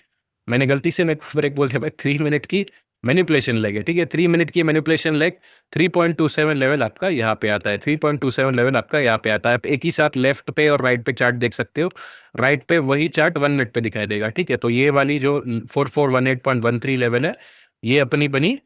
मैंने गलती से मेक ब्रेक बोल दिया भाई, 3 मिनट की मैनिपुलेशन लेग है, ठीक है। 3 मिनट की मैनिपुलेशन लेग 3.27 लेवल आपका यहाँ पे आता है, 3.27 लेवल आपका यहाँ पे आता है। आप एक ही साथ लेफ्ट पे और राइट पे चार्ट देख सकते हो। राइट पे वही चार्ट 1 मिनट पे दिखाई देगा, ठीक है। तो ये वाली जो 4418.13 लेवल है, ये अपनी बनी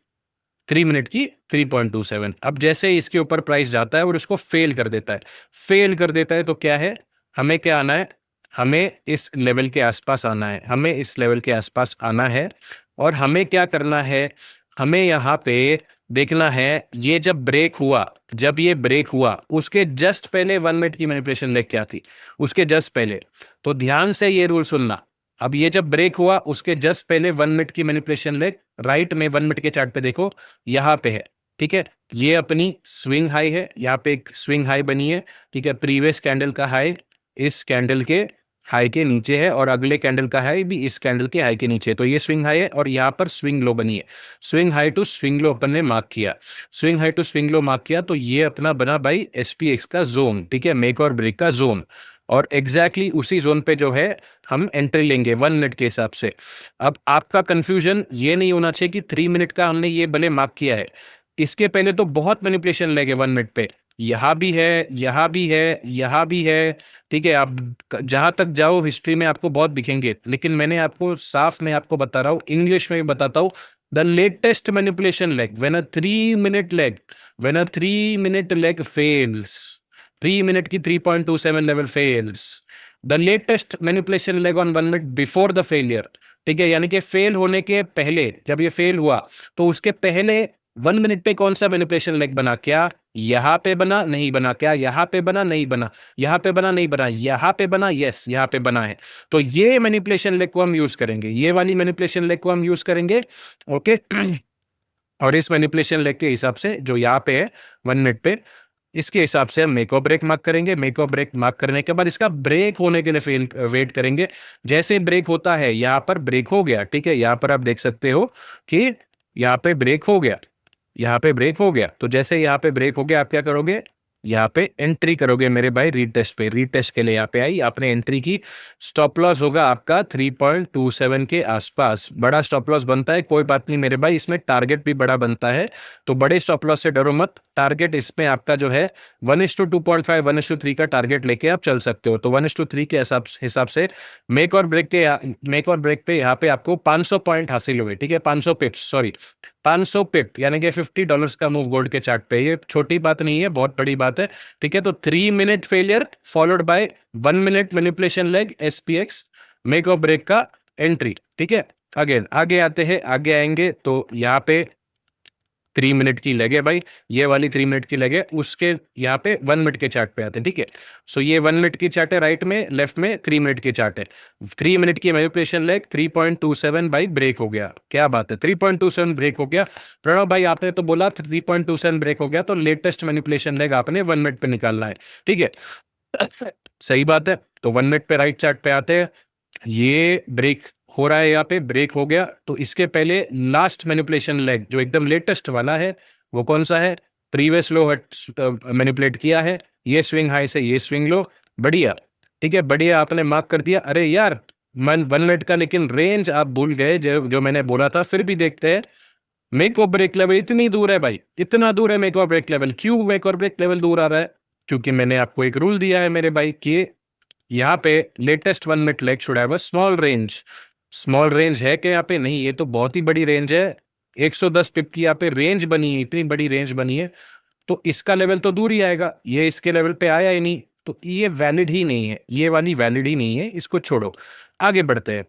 3 मिनट की 3.27। अब जैसे ही इसके ऊपर प्राइस जाता है और इसको फेल कर देता है, फेल कर देता है, तो क्या है, हमें क्या आना है, हमें इस लेवल के आसपास आना है, हमें इस लेवल के आसपास आना है। और हमें क्या करना है, हमें यहाँ पे देखना है, ये जब ब्रेक हुआ, जब ये ब्रेक हुआ उसके जस्ट पहले 1 मिनट की मैनिपुलेशन लेग क्या थी, उसके जस्ट पहले। तो ध्यान से ये रूल सुनना। अब ये जब ब्रेक हुआ उसके जस्ट पहले 1 मिनट की मैनिपुलेशन लेग राइट में 1 मिनट के चार्ट पे देखो, यहाँ पे है, ठीक है। ये अपनी स्विंग हाई है, यहाँ पे एक स्विंग हाई बनी है, ठीक है। प्रीवियस कैंडल का हाई इस कैंडल के हाई के नीचे है और अगले कैंडल का हाई भी इस कैंडल के हाई के नीचे है। तो ये स्विंग हाई है और यहाँ पर स्विंग लो बनी है। Swing high to swing low अपन ने मार्क किया, swing high to swing low mark किया, तो ये अपना बना भाई SPX का जोन, ठीक है, मेक और ब्रेक का जोन। और एग्जैक्टली उसी जोन पे जो है हम एंट्री लेंगे 1 मिनट के हिसाब से। अब आपका कंफ्यूजन ये नहीं होना चाहिए कि 3 मिनट का हमने ये भले मार्क किया है, इसके पहले तो बहुत मैनिपुलेशन लेंगे 1 मिनट पे, यहाँ भी है, यहाँ भी है, यहाँ भी है, ठीक है। आप जहां तक जाओ हिस्ट्री में आपको बहुत दिखेंगे, लेकिन मैंने आपको साफ मैं आपको बता रहा हूँ, इंग्लिश में भी बताता हूँ। The latest manipulation leg when a 3 minute leg, when a 3 minute leg fails, 3 minute की 3.27 level fails, the latest manipulation leg on 1 minute before the failure, ठीक है। यानी कि फेल होने के पहले, जब ये फेल हुआ तो उसके पहले 1 मिनट पे कौन सा मैनिपुलेशन लेग बना, क्या यहाँ पे बना, नहीं बना, क्या यहाँ पे बना, नहीं बना, यहाँ पे बना, नहीं बना, यहाँ पे बना, यस यहाँ पे बना है। तो ये मैनिपुलेशन लेग को हम यूज करेंगे, ये वाली मैनिपुलेशन लेग को हम यूज करेंगे, ओके। और इस मैनिपुलेशन लेग के हिसाब से जो यहाँ पे है 1 मिनट पे, इसके हिसाब से हम मेक और ब्रेक मार्क करेंगे। मेक और ब्रेक मार्क करने के बाद इसका ब्रेक होने के लिए वेट करेंगे। जैसे ब्रेक होता है, यहाँ पर ब्रेक हो गया, ठीक है, यहाँ पर आप देख सकते हो कि यहाँ पे ब्रेक हो गया, यहाँ पे ब्रेक हो गया। तो जैसे यहाँ पे ब्रेक हो गया, आप क्या करोगे, यहाँ पे एंट्री करोगे मेरे भाई रीटेस्ट पे। रीटेस्ट के लिए यहाँ पे आई, आपने एंट्री की। स्टॉप लॉस होगा आपका 3.27 के आसपास। बड़ा स्टॉप लॉस बनता है, कोई बात नहीं मेरे भाई, इसमें टारगेट भी बड़ा बनता है, तो बड़े स्टॉप लॉस से डरो मत। टारगेट इसमें आपका जो है 1:2.5 1:3 का टारगेट लेके आप चल सकते हो। तो 1:3 के हिसाब से मेक और ब्रेक पे यहाँ पे आपको 500 पॉइंट हासिल हुए, ठीक है, 500 पिप्स, सॉरी 500 पिप, यानी कि $50 का मूव गोल्ड के चार्ट पे। ये छोटी बात नहीं है, बहुत बड़ी बात है, ठीक है। तो 3 minute failure followed by 1 minute manipulation leg SPX make और ब्रेक का एंट्री, ठीक है। अगेन आगे आते हैं, आगे आएंगे तो यहाँ पे 3 मिनट की लेग है भाई, ये वाली 3 मिनट की लेग है, उसके यहाँ पे 1 मिनट के चार्ट पे आते हैं, ठीक है। सो ये 1 मिनट की चार्ट है राइट में, लेफ्ट में 3 मिनट की चार्ट है। 3 मिनट की मैनिपुलेशन लेग 3.27 भाई ब्रेक हो गया, क्या बात है, 3.27 ब्रेक हो गया। प्रणव भाई आपने तो बोला 3.27 ब्रेक हो गया, तो लेटेस्ट मैनिपुलेशन लेग आपने 1 मिनट पे निकालना है, ठीक है। सही बात है। तो 1 मिनट पे राइट चार्ट पे आते हैं, ये ब्रेक हो रहा है, यहाँ पे ब्रेक हो गया, तो इसके पहले लास्ट मैनिपुलेशन लेग जो एकदम लेटेस्ट वाला है वो कौन सा है, प्रीवियस लो मैनिपुलेट किया है, ये स्विंग हाई से ये स्विंग लो, बढ़िया, ठीक है, बढ़िया, आपने मार्क कर दिया। अरे यार 1 मिनट का लेकिन रेंज आप भूल गए, जो मैंने बोला था। फिर भी देखते हैं, मेक और ब्रेक लेवल इतनी दूर है भाई, इतना दूर है मेक और ब्रेक लेवल। क्यों मेक और ब्रेक लेवल दूर आ रहा है, क्योंकि मैंने आपको एक रूल दिया है मेरे भाई कि यहाँ पे latest 1 minute leg should have a small range. Small range है कि यहाँ पे नहीं, ये तो बहुत ही बड़ी रेंज है, 110 पिप की यहाँ पे रेंज बनी है, इतनी बड़ी रेंज बनी है, तो इसका लेवल तो दूर ही आएगा, ये इसके लेवल पे आया ही नहीं, तो ये वैलिड ही नहीं है, ये वाली वैलिड ही नहीं है, इसको छोड़ो। आगे बढ़ते हैं,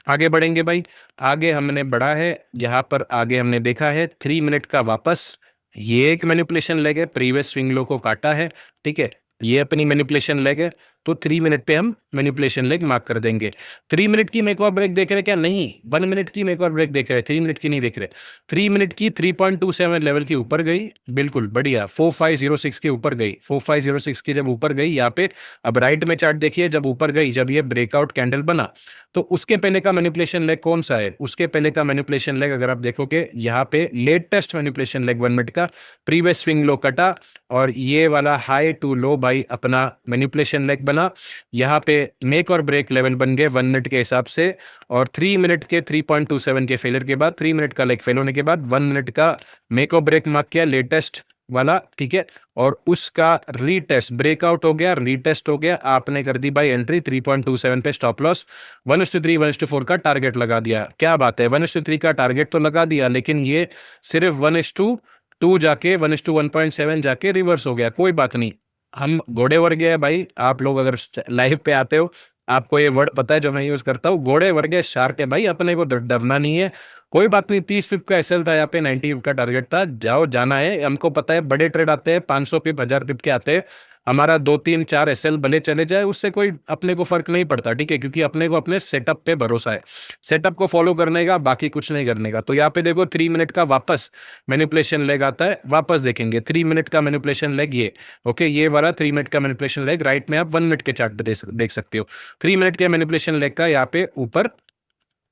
आगे बढ़ेंगे भाई। आगे हमने बढ़ा है, यहाँ पर आगे हमने देखा है 3 मिनट का वापस, ये एक मैनिपुलेशन लेग है, प्रीवियस स्विंग लो को काटा है, ठीक है, ये अपनी मैनिपुलेशन लेग है। तो 3 मिनट पे हम मैनिपुलेशन लेग मार्क कर देंगे। 3 मिनट की मेक और ब्रेक देख रहे हैं क्या? नहीं, 1 मिनट की मेक और ब्रेक देख रहे हैं, 3 मिनट की नहीं देख रहे। 3 मिनट की 3.27 लेवल की ऊपर गई, बिल्कुल बढ़िया, 4506 के ऊपर गई, 4506 की जब ऊपर गई यहाँ पे, अब राइट में चार्ट देखिए, जब ऊपर गई, जब ये ब्रेकआउट कैंडल बना, तो उसके पहले का मैनिपुलेशन लेग कौन सा है? उसके पहले का मैनिपुलेशन लेग अगर आप देखोगे यहाँ पे, लेटेस्ट मैनिपुलेशन लेग 1 मिनट का, प्रीवियस स्विंग लो कटा और ये वाला हाई टू लो बाई अपना मैनिपुलेशन लेग बना। यहाँ पे मेक और ब्रेक लेवल बन गए 1 मिनट के हिसाब से, और 3 मिनट के 3.27 के फेलियर के बाद, 3 मिनट का लेग फेल होने के बाद 1 मिनट का मेक और ब्रेक मार्क किया लेटेस्ट वाला, ठीक है, और उसका रीटेस्ट ब्रेकआउट हो गया, रीटेस्ट हो गया, आपने कर दी बाई एंट्री 3.27 पे, स्टॉप लॉस 1:3 1:4 का टारगेट लगा दिया। क्या बात है, 1:3 का टारगेट तो लगा दिया, लेकिन ये सिर्फ 1:2 जाके 1:1.7 जाके रिवर्स हो गया। कोई बात नहीं, हम घोड़े वर्गे है भाई। आप लोग अगर लाइव पे आते हो, आपको ये वर्ड पता है जो मैं यूज करता हूँ, घोड़े वर्गे शार्क है भाई, अपने को डरना नहीं है। कोई बात नहीं, 30 पिप का एसएल था यहाँ पे, 90 पिप का टारगेट था, जाओ जाना है, हमको पता है बड़े ट्रेड आते हैं 500 पिप 1000 पिप के आते हैं, हमारा 2 3 4 एसएल भले चले जाए, उससे कोई अपने को फर्क नहीं पड़ता, ठीक है, क्योंकि अपने को अपने सेटअप पे भरोसा है, सेटअप को फॉलो करने का, बाकी कुछ नहीं करने का। तो यहाँ पे देखो 3 मिनट का वापस मैनिपुलेशन लेग आता है, वापस देखेंगे 3 मिनट का मैनिपुलेशन लेग, ये ओके, ये वाला 3 मिनट का मैनिपुलेशन लेग, राइट में आप 1 मिनट के चार्ट पे देख सकते हो। 3 मिनट के मैनिपुलेशन लेग का यहाँ पे ऊपर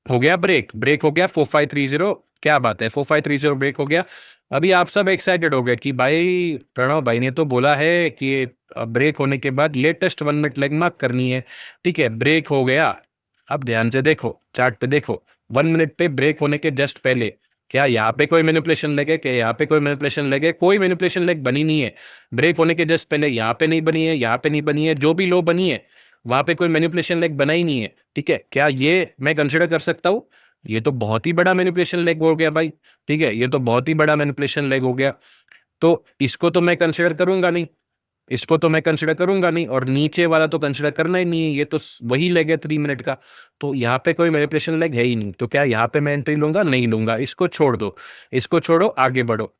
हो गया ब्रेक हो गया 4530। क्या बात है, 4530 ब्रेक हो गया। अभी आप सब एक्साइटेड हो गए कि भाई प्रणव भाई ने तो बोला है कि ब्रेक होने के बाद लेटेस्ट 1 मिनट लेग मार्क करनी है, ठीक है, ब्रेक हो गया। अब ध्यान से देखो, चार्ट पे देखो, 1 मिनट पे ब्रेक होने के जस्ट पहले क्या यहाँ पे कोई मैनिपुलेशन लेग है? क्या यहाँ पे कोई मैनिपुलेशन लेग है? कोई मैनिपुलेशन लेग बनी नहीं है। ब्रेक होने के जस्ट पहले यहाँ पे नहीं बनी है, यहाँ पे नहीं बनी है, जो भी लो बनी है वहां पे कोई मैनिपुलेशन लेग बना ही नहीं है, ठीक है। क्या ये मैं कंसिडर कर सकता हूँ? ये तो बहुत ही बड़ा मैनिपुलेशन लेग हो गया भाई, ठीक है, ये तो बहुत ही बड़ा मैनिपुलेशन लेग हो गया। तो इसको तो मैं कंसिडर करूंगा नहीं, इसको तो मैं कंसिडर करूंगा नहीं, और नीचे वाला तो कंसिडर करना ही नहीं है, ये तो वही लेग है 3 मिनट का। तो यहाँ पे कोई मैनिपुलेशन लेग है ही नहीं, तो क्या यहाँ पे मैं एंट्री लूंगा? नहीं लूंगा, इसको छोड़ दो, इसको छोड़ो, आगे बढ़ो।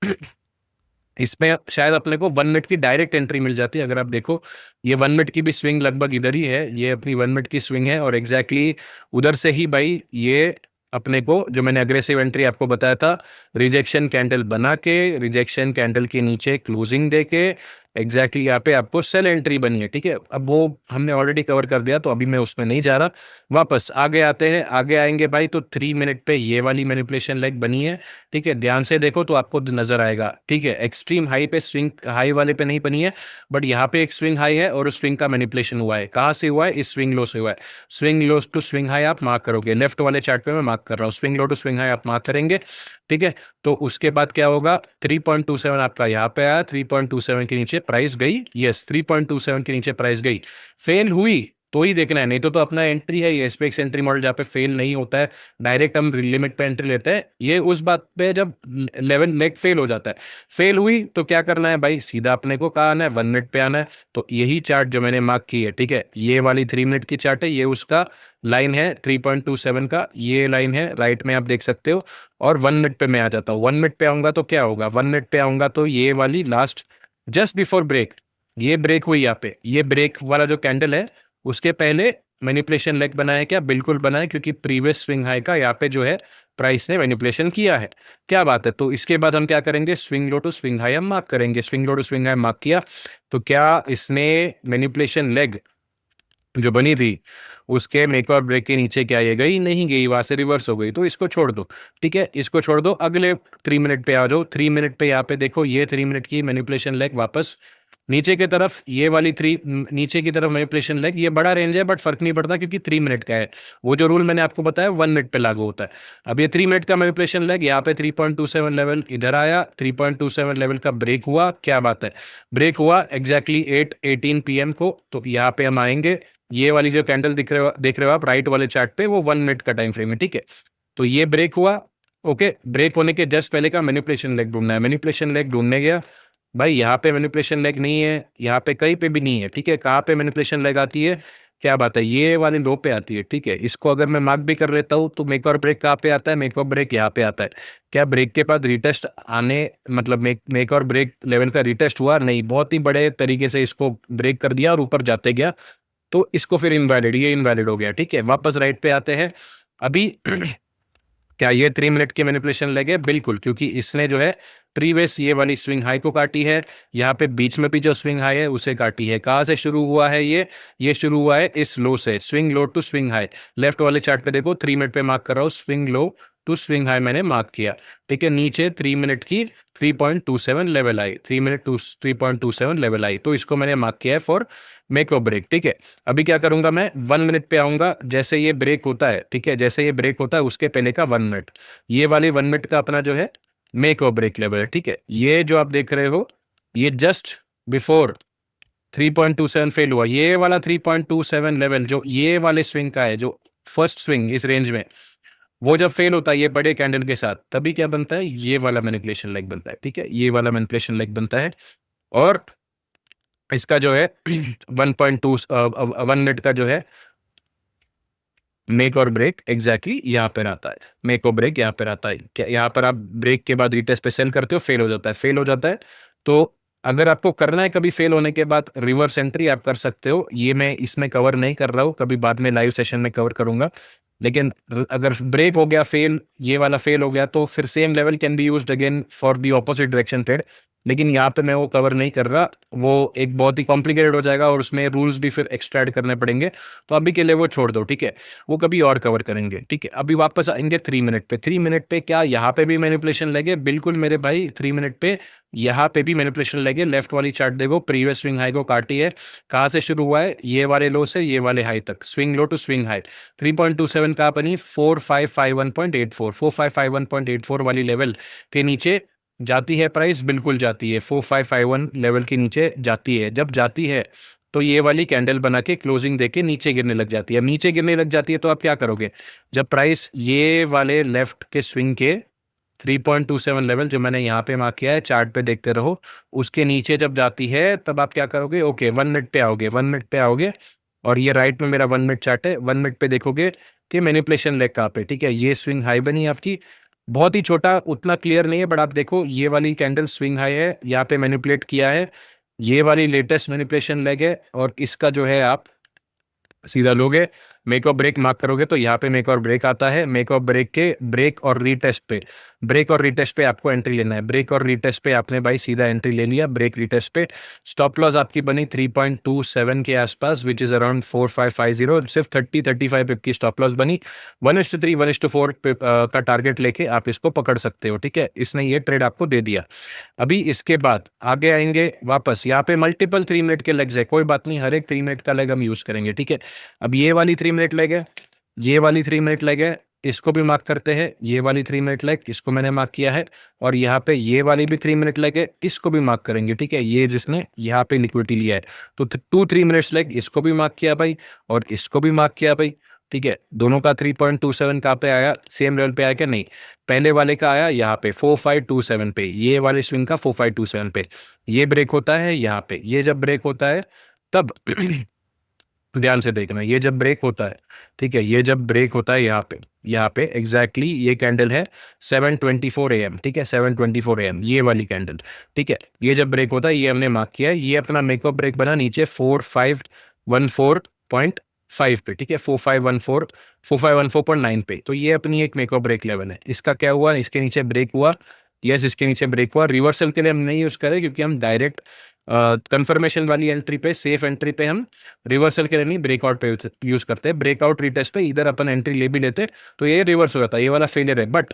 इसमें शायद अपने को 1 मिनट की डायरेक्ट एंट्री मिल जाती है। अगर आप देखो, ये 1 मिनट की भी स्विंग लगभग इधर ही है, ये अपनी 1 मिनट की स्विंग है, और एग्जैक्टली उधर से ही भाई ये अपने को, जो मैंने अग्रेसिव एंट्री आपको बताया था, रिजेक्शन कैंडल बना के, रिजेक्शन कैंडल के नीचे क्लोजिंग दे के एग्जैक्टली यहाँ पे आपको सेल एंट्री बनी है, ठीक है। अब वो हमने ऑलरेडी कवर कर दिया, तो अभी मैं उसमें नहीं जा रहा। वापस आगे आते हैं, आगे आएंगे भाई, तो 3 मिनट पे ये वाली मैनिपुलेशन लेग बनी है, ठीक है, ध्यान से देखो तो आपको नजर आएगा, ठीक है। एक्सट्रीम हाई पे, स्विंग हाई वाले पे नहीं बनी है, बट यहाँ पे एक स्विंग हाई है और उस स्विंग का मैनिपुलेशन हुआ है। कहाँ से हुआ है? इस स्विंग लो से हुआ है। Swing low to swing high आप मार्क करोगे, लेफ्ट वाले चार्ट पे मैं मार्क कर रहा हूँ, swing low to swing high आप मार्क करेंगे, ठीक है। तो उसके बाद क्या होगा, 3.27 आपका यहाँ पे आया, 3.27 के नीचे प्राइस गई, यस 3.27 के नीचे प्राइस गई, फेल हुई तो ही देखना है, नहीं तो अपना एंट्री है ये एसपीएक्स एंट्री मॉडल, जहाँ पे फेल नहीं होता है, डायरेक्ट हम लिमिट पे एंट्री लेते हैं। ये उस बात पे जब लेवल लेग फेल हो जाता है, फेल हुई तो क्या करना है भाई, सीधा अपने को कहाँ आना है, 1 मिनट पे आना है। तो यही चार्ट जो मैंने मार्क की है, ठीक है, ये वाली 3 मिनट की चार्ट है, ये उसका लाइन है 3.27 का, ये लाइन है, राइट में आप देख सकते हो। और 1 मिनट पे मैं आ जाता हूँ, 1 मिनट पे आऊंगा तो क्या होगा, 1 मिनट पे आऊंगा तो ये वाली लास्ट जस्ट बिफोर ब्रेक, ये ब्रेक हुई यहाँ पे, ये ब्रेक वाला जो कैंडल है उसके पहले मैनिपुलेशन लेग बना है क्या? बिल्कुल बना है, क्योंकि प्रीवियस स्विंग हाई का यहाँ पे जो है प्राइस ने मैनिपुलेशन किया है। क्या बात है, तो इसके बाद हम क्या करेंगे, swing low to swing high हम मार्क करेंगे, swing low to swing high mark किया, तो क्या इसने मैनिपुलेशन लेग जो बनी थी उसके मेक और ब्रेक के नीचे क्या ये गई? नहीं गई, वहां से रिवर्स हो गई, तो इसको छोड़ दो, ठीक है, इसको छोड़ दो। अगले 3 मिनट पे आ जाओ, 3 मिनट पे यहाँ पे देखो, ये 3 मिनट की मैनिपुलेशन लेग वापस नीचे की तरफ, ये वाली 3 नीचे की तरफ मैनिपुलेशन लेग, ये बड़ा रेंज है बट फर्क नहीं पड़ता क्योंकि 3 मिनट का है, वो जो रूल मैंने आपको बताया 1 मिनट पे लागू होता है। अब ये 3 मिनट का मैनिपुलेशन लेग यहाँ पे 3.27 लेवल इधर आया, 3.27 लेवल का ब्रेक हुआ, क्या बात है, ब्रेक हुआ एग्जैक्टली 8:18 PM को। तो यहाँ पे हम आएंगे, ये वाली जो कैंडल देख रहे हो आप राइट वाले चार्ट पे, वो 1 मिनट का टाइम फ्रेम है, ठीक है। तो ये ब्रेक हुआ, ओके, ब्रेक होने के जस्ट पहले का मैनिपुलेशन लेग ढूंढना है, मैनिपुलेशन लेग ढूंढने गया भाई, यहाँ पे मैनिपुलेशन लेग नहीं है, यहाँ पे कहीं पे भी नहीं है, ठीक है। कहाँ पे मैनिपुलेशन लेग आती है? क्या बात है, ये वाले लो पे आती है, ठीक है। इसको अगर मैं मार्क भी कर लेता हूँ तो मेक और ब्रेक कहाँ पे आता है? मेक और ब्रेक यहाँ पे आता है। क्या ब्रेक के बाद रिटेस्ट आने, मतलब मेक और ब्रेक लेवल का रिटेस्ट हुआ? नहीं, बहुत ही बड़े तरीके से इसको ब्रेक कर दिया और ऊपर जाते गया, तो इसको फिर इनवैलिड, ये इनवैलिड हो गया, ठीक है। वापस राइट पे आते हैं। अभी क्या ये 3 मिनट की मैनिपुलेशन लगे? बिल्कुल, क्योंकि इसने जो है प्रीवियस ये वाली स्विंग हाई को काटी है, यहाँ पे बीच में भी जो स्विंग हाई है उसे काटी है। कहाँ से शुरू हुआ है ये शुरू हुआ है इस लो से, swing low to swing high. Left वाले चार्ट पे देखो, 3 मिनट पे मार्क कर रहा हूँ, swing low to swing high मैंने मार्क किया, ठीक है। नीचे 3 मिनट की 3.27 लेवल आई, 3 मिनट 3.27 लेवल आई, तो इसको मैंने मार्क किया है फॉर मेक और ब्रेक, ठीक है। अभी क्या करूंगा मैं, 1 मिनट पे आऊंगा, जैसे ये ब्रेक होता है, ठीक है, जैसे ये ब्रेक होता है उसके पहले का 1 मिनट, ये वाले 1 मिनट का अपना जो है मेक और ब्रेक लेवल है, ठीक है। ये जो आप देख रहे हो ये जस्ट बिफोर 3.27 फेल हुआ, ये वाला 3.27 लेवल जो ये वाले स्विंग का है, जो फर्स्ट स्विंग इस रेंज में, वो जब फेल होता है ये बड़े कैंडल के साथ, तभी क्या बनता है, ये वाला मैनिपुलेशन लेग बनता है, ठीक है, ये वाला मैनिपुलेशन लेग बनता है। और इसका जो है 1 मिनट का जो है मेक और ब्रेक एग्जैक्टली यहाँ पर आता है, मेक और ब्रेक यहाँ पर आता है। क्या यहाँ पर आप ब्रेक के बाद रिटेस्ट पे सेल करते हो, फेल हो जाता है, फेल हो जाता है। तो अगर आपको करना है कभी फेल होने के बाद रिवर्स एंट्री, आप कर सकते हो, ये मैं इसमें कवर नहीं कर रहा हूँ, कभी बाद में लाइव सेशन में कवर करूंगा। लेकिन अगर ब्रेक हो गया फेल, ये वाला फेल हो गया, तो फिर same level can be used again for the opposite direction trade. लेकिन यहाँ पे मैं वो कवर नहीं कर रहा, वो एक बहुत ही कॉम्प्लिकेटेड हो जाएगा और उसमें रूल्स भी फिर एक्स्ट्रा ऐड करने पड़ेंगे, तो अभी के लिए वो छोड़ दो, ठीक है, वो कभी और कवर करेंगे, ठीक है। अभी वापस आएंगे 3 मिनट पे। 3 मिनट पे क्या यहाँ पे भी मैनिपुलेशन लगे? बिल्कुल मेरे भाई, 3 मिनट पे यहाँ पे भी मैनिपुलेशन लगे। लेफ्ट वाली चार्ट देखो, प्रीवियस स्विंग हाई को काटी है, कहाँ से शुरू हुआ है, ये वाले लो से ये वाले हाई तक, swing low to swing high 3.27 का बनी 4551.84, 4551.84 वाली लेवल के नीचे जाती है प्राइस, बिल्कुल जाती है, 4551 लेवल के नीचे जाती है। जब जाती है तो ये वाली कैंडल बना के क्लोजिंग देके नीचे गिरने लग जाती है। नीचे गिरने लग जाती है तो आप क्या करोगे, जब प्राइस ये वाले लेफ्ट के स्विंग के 3.27 लेवल जो मैंने यहाँ पे मार्क किया है, चार्ट पे देखते रहो, उसके नीचे जब जाती है तब आप क्या करोगे, ओके 1 मिनट पे आओगे, 1 मिनट पे आओगे, और ये राइट में मेरा 1 मिनट चार्ट है, 1 मिनट पे देखोगे कि मैनिपुलेशन लेग कहाँ पे, ठीक है। ये स्विंग हाई बनी आपकी, बहुत ही छोटा, उतना क्लियर नहीं है, बट आप देखो ये वाली कैंडल स्विंग हाई है, यहाँ पे मैनिपुलेट किया है, ये वाली लेटेस्ट मैनिपुलेशन लेग है, और इसका जो है आप सीधा लोगे, मेक और ब्रेक मार्क करोगे तो यहाँ पे मेक और ब्रेक आता है। मेक और ब्रेक के ब्रेक और रीटेस्ट पे, ब्रेक और रीटेस्ट पे आपको एंट्री लेना है। ब्रेक और रीटेस्ट पे आपने भाई सीधा एंट्री ले लिया, ब्रेक रीटेस्ट पे स्टॉप लॉस आपकी बनी 3.27 के आसपास, विच इज अराउंड 4550, सिर्फ 30-35 पिप की स्टॉप लॉस बनी। 1:3 1:4 का टारगेट लेके आप इसको पकड़ सकते हो, ठीक है। इसने ये ट्रेड आपको दे दिया। अभी इसके बाद आगे आएंगे वापस, यहाँ पे मल्टीपल 3 मिनट के लेग्स है, कोई बात नहीं, हर एक 3 मिनट का लेग हम यूज करेंगे, ठीक है। अब ये वाली 3 मिनट लेग है, ये वाली 3 मिनट लेग है, इसको भी मार्क करते हैं। ये वाली 3 मिनट लेग, इसको मैंने मार्क किया है, और यहाँ पे ये वाली भी 3 मिनट लेग है, इसको भी मार्क करेंगे, ठीक है। ये जिसने यहाँ पे लिक्विडिटी लिया है, तो 2-3 मिनट्स लेग, इसको भी मार्क किया भाई, और इसको भी मार्क किया भाई, ठीक है। दोनों का 3.27 कहाँ पे आया, सेम लेवल पे आया क्या? नहीं, पहले वाले का आया यहाँ पे 4527 पे, ये वाले स्विंग का 4527 पे। ये ब्रेक होता है यहाँ पे, ये जब ब्रेक होता है तब ध्यान से देखना, ये जब ब्रेक होता है, ठीक है, ये जब ब्रेक होता है यहाँ पे एग्जैक्टली ये कैंडल है 7:24 AM, ठीक है, 7:24 AM ये वाली कैंडल, ठीक है। ये जब ब्रेक होता है, ये हमने मार्क किया है, ये अपना मेकअप ब्रेक बना नीचे 4514.5 पे, ठीक है, 4514.9 पे, तो ये अपनी एक मेकअप ब्रेक लेवल है। इसका क्या हुआ, इसके नीचे ब्रेक हुआ, यस इसके नीचे ब्रेक हुआ। रिवर्सल के लिए हम नहीं यूज करें, क्योंकि हम डायरेक्ट कंफर्मेशन वाली एंट्री पे, सेफ एंट्री पे हम रिवर्सल के लिए नहीं, ब्रेकआउट पे यूज करते हैं। ब्रेकआउट रीटेस्ट पे इधर अपन एंट्री ले भी लेते तो ये रिवर्स हो जाता है, ये वाला फेलियर है। बट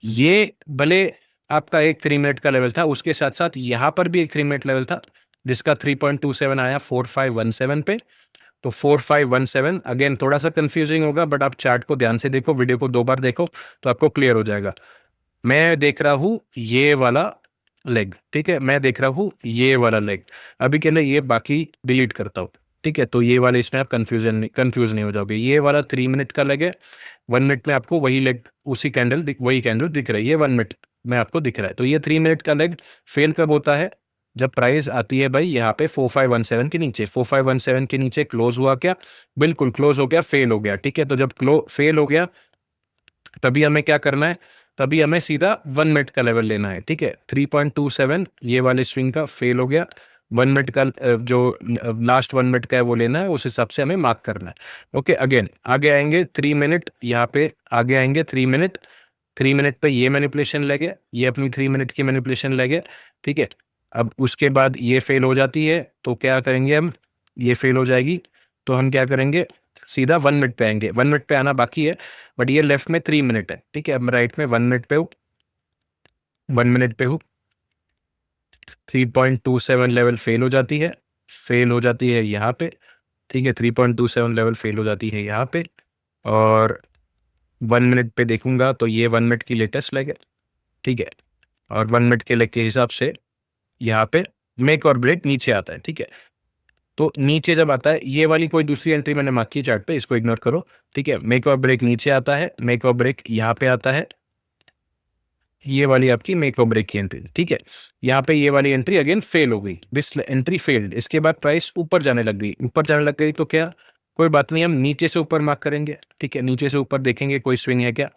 ये भले आपका एक 3 मिनट का लेवल था, उसके साथ साथ यहाँ पर भी एक 3 मिनट लेवल था, जिसका 3.27 आया 4517 पे। तो 4517 अगेन थोड़ा सा कंफ्यूजिंग होगा, बट आप चार्ट को ध्यान से देखो, वीडियो को 2 बार देखो तो आपको क्लियर हो जाएगा। मैं देख रहा हूँ ये वाला लेग, ठीक है, मैं देख रहा हूँ ये वाला लेग। अभी के लिए ये बाकी डिलीट करता हूँ, ठीक है। तो ये वाले इसमें आप कंफ्यूज नहीं हो जाओगे। ये वाला 3 मिनट का लेग है, 1 मिनट में आपको वही लेग, उसी कैंडल वही कैंडल दिख रही है, 1 मिनट में आपको दिख रहा है। तो ये 3 मिनट का लेग फेल कब होता है, जब प्राइस आती है भाई यहाँ पे 4517 के नीचे। 4517 के नीचे क्लोज हुआ क्या, बिल्कुल क्लोज हो गया, फेल हो गया, ठीक है। तो जब फेल हो गया तभी हमें क्या करना है, तभी हमें सीधा 1 मिनट का लेवल लेना है, ठीक है। 3.27 ये वाले स्विंग का फेल हो गया, 1 मिनट का जो लास्ट 1 मिनट का है वो लेना है, उस हिसाब से हमें मार्क करना है। ओके, अगेन आगे आएंगे 3 मिनट, यहाँ पे आगे आएंगे 3 मिनट। 3 मिनट पे ये मैनिपुलेशन लगे, ये अपनी 3 मिनट की मैनिपुलेशन लगे, ठीक है। अब उसके बाद ये फेल हो जाती है तो क्या करेंगे हम, ये फेल हो जाएगी तो हम क्या करेंगे, सीधा 1 मिनट पे आएंगे। 1 मिनट पे आना बाकी है, बट ये लेफ्ट में 3 मिनट है, ठीक है। अब मैं राइट में 1 मिनट पे हूँ, 1 मिनट पे हूँ। 3.27 लेवल फेल हो जाती है, फेल हो जाती है यहाँ पे, ठीक है। 3.27 लेवल फेल हो जाती है यहाँ पे, और 1 मिनट पे देखूंगा तो ये 1 मिनट की लेटेस्ट लेग है, ठीक है। और 1 मिनट के लेग के हिसाब से यहाँ पे मेक और ब्रेक नीचे आता है, ठीक है। तो नीचे जब आता है, ये वाली कोई दूसरी एंट्री मैंने मार्क की चार्ट पे, इसको इग्नोर करो, ठीक है। मेक और ब्रेक नीचे आता है, मेक और ब्रेक यहाँ पे आता है, ये वाली आपकी मेक और ब्रेक की एंट्री, ठीक है। यहाँ पे ये वाली एंट्री अगेन फेल हो गई, दिस एंट्री फेल्ड। इसके बाद प्राइस ऊपर जाने लग गई, ऊपर जाने लग गई तो क्या, कोई बात नहीं, हम नीचे से ऊपर मार्क करेंगे, ठीक है। नीचे से ऊपर देखेंगे कोई स्विंग है क्या।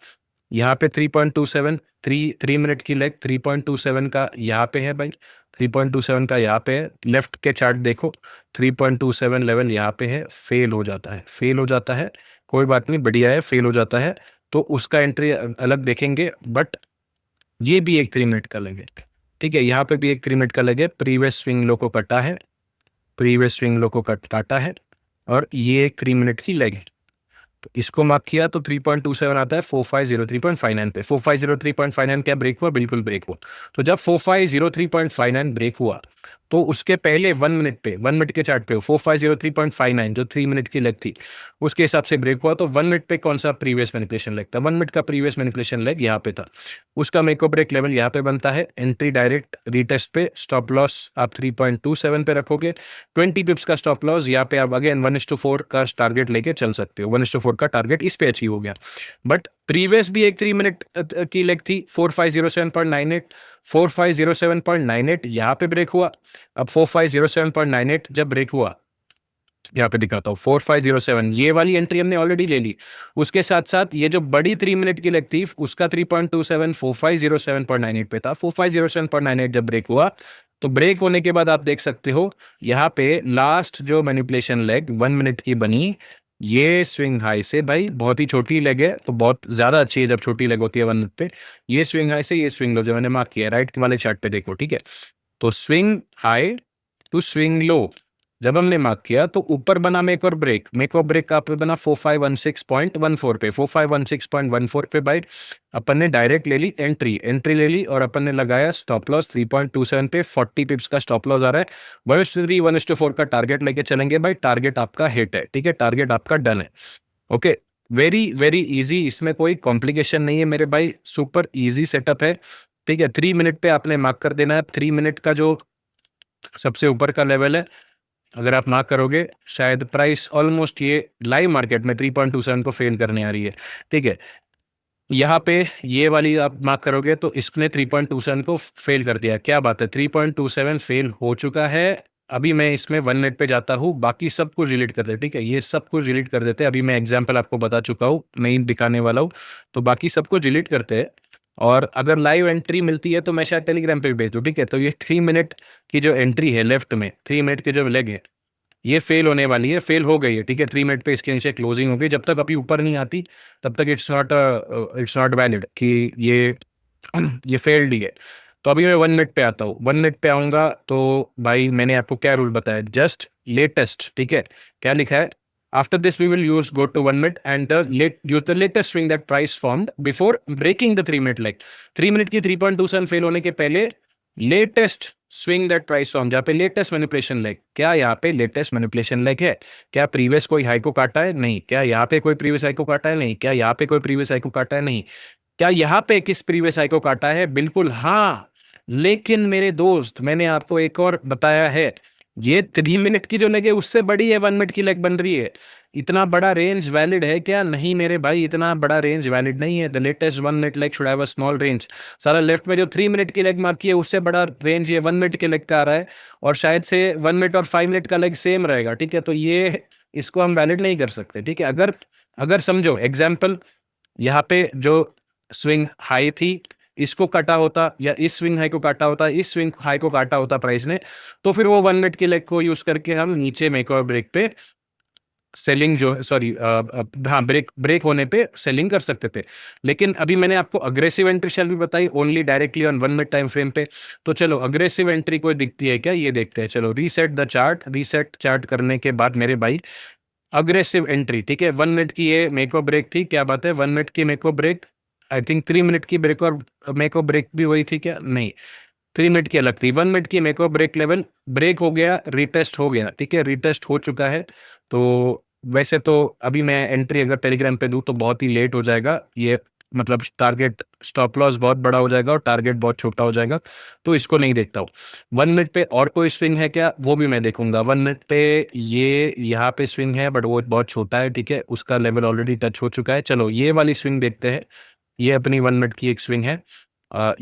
यहाँ पे 3.27, 3 मिनट की लेग 3.27 का यहाँ पे है भाई, 3.27 का यहाँ पे है। लेफ्ट के चार्ट देखो, 3.27 लेवल यहाँ पे है, फेल हो जाता है, फेल हो जाता है, कोई बात नहीं, बढ़िया है, फेल हो जाता है तो उसका एंट्री अलग देखेंगे। बट ये भी एक 3 मिनट का लेग है, ठीक है। यहाँ पे भी एक 3 मिनट का लेग है, प्रीवियस स्विंग लो को कटा है, प्रीवियस स्विंग लो को काटा है, और ये एक 3 मिनट की लेग है। तो इसको मार्क किया तो 3.27 आता है 4503.59 पे। 4503.59 क्या ब्रेक हुआ, बिल्कुल ब्रेक हुआ। तो जब 4503.59 ब्रेक हुआ तो उसके पहले 1 मिनट पे, 1 मिनट के चार्ट पे 4503.59 जो 3 मिनट की लेग थी उसके हिसाब से ब्रेक हुआ। तो 1 मिनट पे कौन सा प्रीवियस मैनिपुलेशन लेग था, 1 मिनट का प्रीवियस मैनिपुलेशन लेग यहाँ पे था, उसका मेको ब्रेक लेवल यहाँ पे बनता है। एंट्री डायरेक्ट रीटेस्ट पे, स्टॉप लॉस आप 3.27 पे रखोगे, 20 पिप्स का स्टॉप लॉस। यहाँ पे आप अगेन 1:4 का टारगेट लेके चल सकते हो, 1:4 का टारगेट इस पे अचीव हो गया। बट प्रीवियस भी एक 3 मिनट की लेग थी 4507.98, 4507.98 यहाँ पे ब्रेक हुआ। अब 4507.98 जब ब्रेक हुआ, यहाँ पे दिखाता हूँ 4507, ये वाली एंट्री हमने ऑलरेडी ले ली। उसके साथ साथ ये जो बड़ी 3 मिनट की लेग थी उसका 3.27 4507.98 पे था। 4507.98 जब ब्रेक हुआ तो ब्रेक होने के बाद आप देख सकते हो यहाँ पे लास्ट जो मैनिपुलेशन लेग 1 मिनट की बनी, ये स्विंग हाई से, भाई बहुत ही छोटी लेग है तो बहुत ज्यादा अच्छी है जब छोटी लेग होती है 1 मिनट पे। ये स्विंग हाई से ये स्विंग लो जो मैंने मार्क किया राइट वाले चार्ट पे देखो, ठीक है। तो swing high to swing low जब हमने मार्क किया तो ऊपर बना मेक और ब्रेक, मेक और ब्रेक का पे बना 4516.14 पे, 4516.14 पे भाई अपन ने डायरेक्ट ले ली एंट्री, एंट्री ले ली और अपन ने लगाया स्टॉप लॉस 3.27 पे, 40 पिप्स का स्टॉप लॉस आ रहा है। 1:3 1:4 का टारगेट लेके चलेंगे भाई, टारगेट आपका हिट है, ठीक है, टारगेट आपका डन है। ओके, वेरी वेरी इजी, इसमें कोई कॉम्प्लिकेशन नहीं है मेरे भाई, सुपर इजी सेटअप है, ठीक है। 3 मिनट पे आपने मार्क कर देना है। 3 मिनट का जो सबसे ऊपर का लेवल है अगर आप मार्क करोगे, शायद प्राइस ऑलमोस्ट ये लाइव मार्केट में 3.27 को फेल करने आ रही है, ठीक है। यहाँ पे ये वाली आप मार्क करोगे तो इसने 3.27 को फेल कर दिया, क्या बात है, 3.27 फेल हो चुका है। अभी मैं इसमें 1 मिनट पे जाता हूँ, बाकी सब कुछ डिलीट कर देते, ठीक है, ये सब कुछ डिलीट कर देते हैं। अभी मैं एग्जाम्पल आपको बता चुका हूँ, नहीं दिखाने वाला हूँ, तो बाकी सब कुछ डिलीट करते हैं। और अगर लाइव एंट्री मिलती है तो मैं शायद टेलीग्राम पे भी भेज दूँ, ठीक है। तो ये 3 मिनट की जो एंट्री है लेफ्ट में, 3 मिनट की जो लेग है ये फेल होने वाली है, फेल हो गई है, ठीक है। 3 मिनट पे इसके नीचे क्लोजिंग हो गई, जब तक अभी ऊपर नहीं आती तब तक इट्स नॉट वैलिड कि ये फेल्ड ही है। तो अभी मैं 1 मिनट पे आता हूँ, 1 मिनट पे आऊंगा तो भाई मैंने आपको क्या रूल बताया, जस्ट लेटेस्ट, ठीक है। क्या लिखा है, after this we will use go to 1 minute and use the latest swing that price formed before breaking the 3 minute leg. 3 minute की 3.27 फेल होने के पहले latest swing that price form, जहाँ पे लेटेस्ट मैनिपुलेशन लेग, क्या यहाँ पे latest manipulation leg है, क्या प्रीवियस कोई हाई को काटा है, नहीं, क्या यहाँ पे कोई प्रीवियस हाई को काटा है, नहीं, क्या यहाँ पे कोई प्रीवियस हाई को काटा है, नहीं, क्या यहाँ पे किस प्रीवियस हाई को काटा है, बिल्कुल हाँ। लेकिन मेरे दोस्त मैंने आपको एक और बताया है, ये 3 मिनट की जो लेग है उससे बड़ी है 1 मिनट की लेग बन रही है। इतना बड़ा रेंज वैलिड है क्या, नहीं मेरे भाई, इतना बड़ा रेंज वैलिड नहीं है। The latest 1 minute leg should have a small range. सारा लेफ्ट में जो 3 मिनट की लेग मार्क की है उससे बड़ा रेंज ये 1 मिनट के लेग का आ रहा है, और शायद से 1 मिनट और 5 मिनट का लेग सेम रहेगा, ठीक है। तो ये इसको हम वैलिड नहीं कर सकते, ठीक है। अगर अगर समझो एग्जाम्पल, यहाँ पे जो स्विंग हाई थी इसको काटा होता या इस स्विंग हाई को काटा होता, इस स्विंग हाई को काटा होता प्राइस ने, तो फिर वो 1 मिनट के लेग को यूज करके हम नीचे मेक और ब्रेक पे सेलिंग जो सॉरी हाँ ब्रेक होने पे सेलिंग कर सकते थे। लेकिन अभी मैंने आपको अग्रेसिव एंट्री शेल भी बताई only directly on 1 minute time frame पे। तो चलो अग्रेसिव एंट्री कोई दिखती है क्या, ये देखते हैं। चलो रीसेट चार्ट करने के बाद मेरे भाई अग्रेसिव एंट्री, ठीक है, 1 मिनट की ये मेको ब्रेक थी, क्या बात है, 1 मिनट की मेको ब्रेक, आई थिंक 3 मिनट की ब्रेक और मेको ब्रेक भी वही थी क्या, नहीं 3 मिनट की अलग थी। 1 मिनट की मेको ब्रेक लेवल ब्रेक हो गया, रिटेस्ट हो गया, ठीक है, रिटेस्ट हो चुका है। तो वैसे तो अभी मैं एंट्री अगर टेलीग्राम पे दूं तो बहुत ही लेट हो जाएगा, ये मतलब टारगेट स्टॉप लॉस बहुत बड़ा हो जाएगा और टारगेट बहुत छोटा हो जाएगा, तो इसको नहीं देखता हूँ। 1 मिनट पे और कोई स्विंग है क्या, वो भी मैं देखूंगा। 1 मिनट पे ये यहाँ पे स्विंग है बट वो बहुत छोटा है, ठीक है, उसका लेवल ऑलरेडी टच हो चुका है। चलो ये वाली स्विंग देखते हैं, ये अपनी 1 मिनट की एक स्विंग है।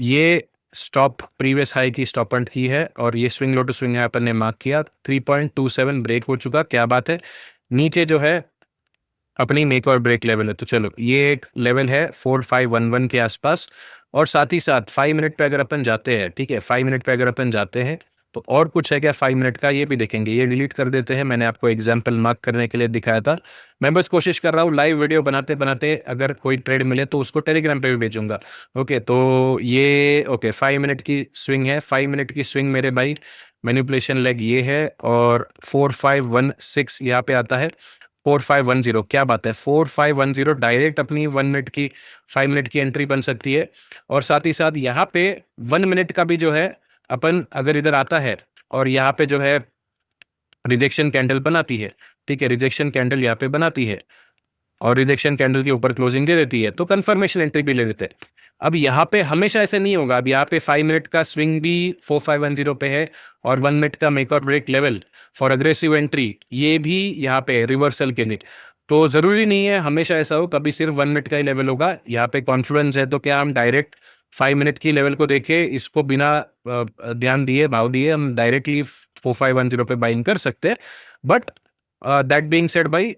ये स्टॉप प्रीवियस हाई की स्टॉप एंड की है और ये स्विंग लो टू स्विंग है, अपन ने मार्क किया 3.27 ब्रेक हो चुका, क्या बात है। नीचे जो है अपनी मेक और ब्रेक लेवल है, तो चलो ये एक लेवल है 4511 के आसपास। और साथ ही साथ 5 मिनट पे अगर अपन जाते हैं, ठीक है, 5 मिनट पे अगर अपन जाते हैं तो और कुछ है क्या 5 मिनट का, ये भी देखेंगे। ये डिलीट कर देते हैं, मैंने आपको एग्जाम्पल मार्क करने के लिए दिखाया था। मैं बस कोशिश कर रहा हूँ लाइव वीडियो बनाते बनाते अगर कोई ट्रेड मिले तो उसको टेलीग्राम पे भी भेजूंगा। ओके, तो ये ओके 5 मिनट की स्विंग है, 5 मिनट की स्विंग मेरे भाई, मैनिपुलेशन लेग ये है और 4516 यहाँ पे आता है, 4510, क्या बात है, 4510 डायरेक्ट अपनी 1 मिनट की 5 मिनट की एंट्री बन सकती है। और साथ ही साथ यहाँ पे 1 मिनट का भी जो है अपन अगर इधर आता है और यहाँ पे जो है रिजेक्शन कैंडल बनाती है, ठीक है, रिजेक्शन कैंडल यहाँ पे बनाती है और रिजेक्शन कैंडल के ऊपर क्लोजिंग दे देती है, तो कंफर्मेशन एंट्री भी ले लेते हैं। अब यहाँ पे हमेशा ऐसे नहीं होगा, अब यहाँ पे 5 मिनट का स्विंग भी 4510 पे है और 1 मिनट का मेक और break level for aggressive entry ये भी यहाँ पे रिवर्सल के लिए। तो जरूरी नहीं है हमेशा ऐसा हो, कभी सिर्फ 1 मिनट का ही लेवल होगा। यहाँ पे कॉन्फिडेंस है तो क्या हम डायरेक्ट 5 मिनट की लेवल को देखे इसको बिना ध्यान दिए भाव दिए हम डायरेक्टली 4510 पे बाइंग कर सकते हैं। बट दैट बीइंग सेड भाई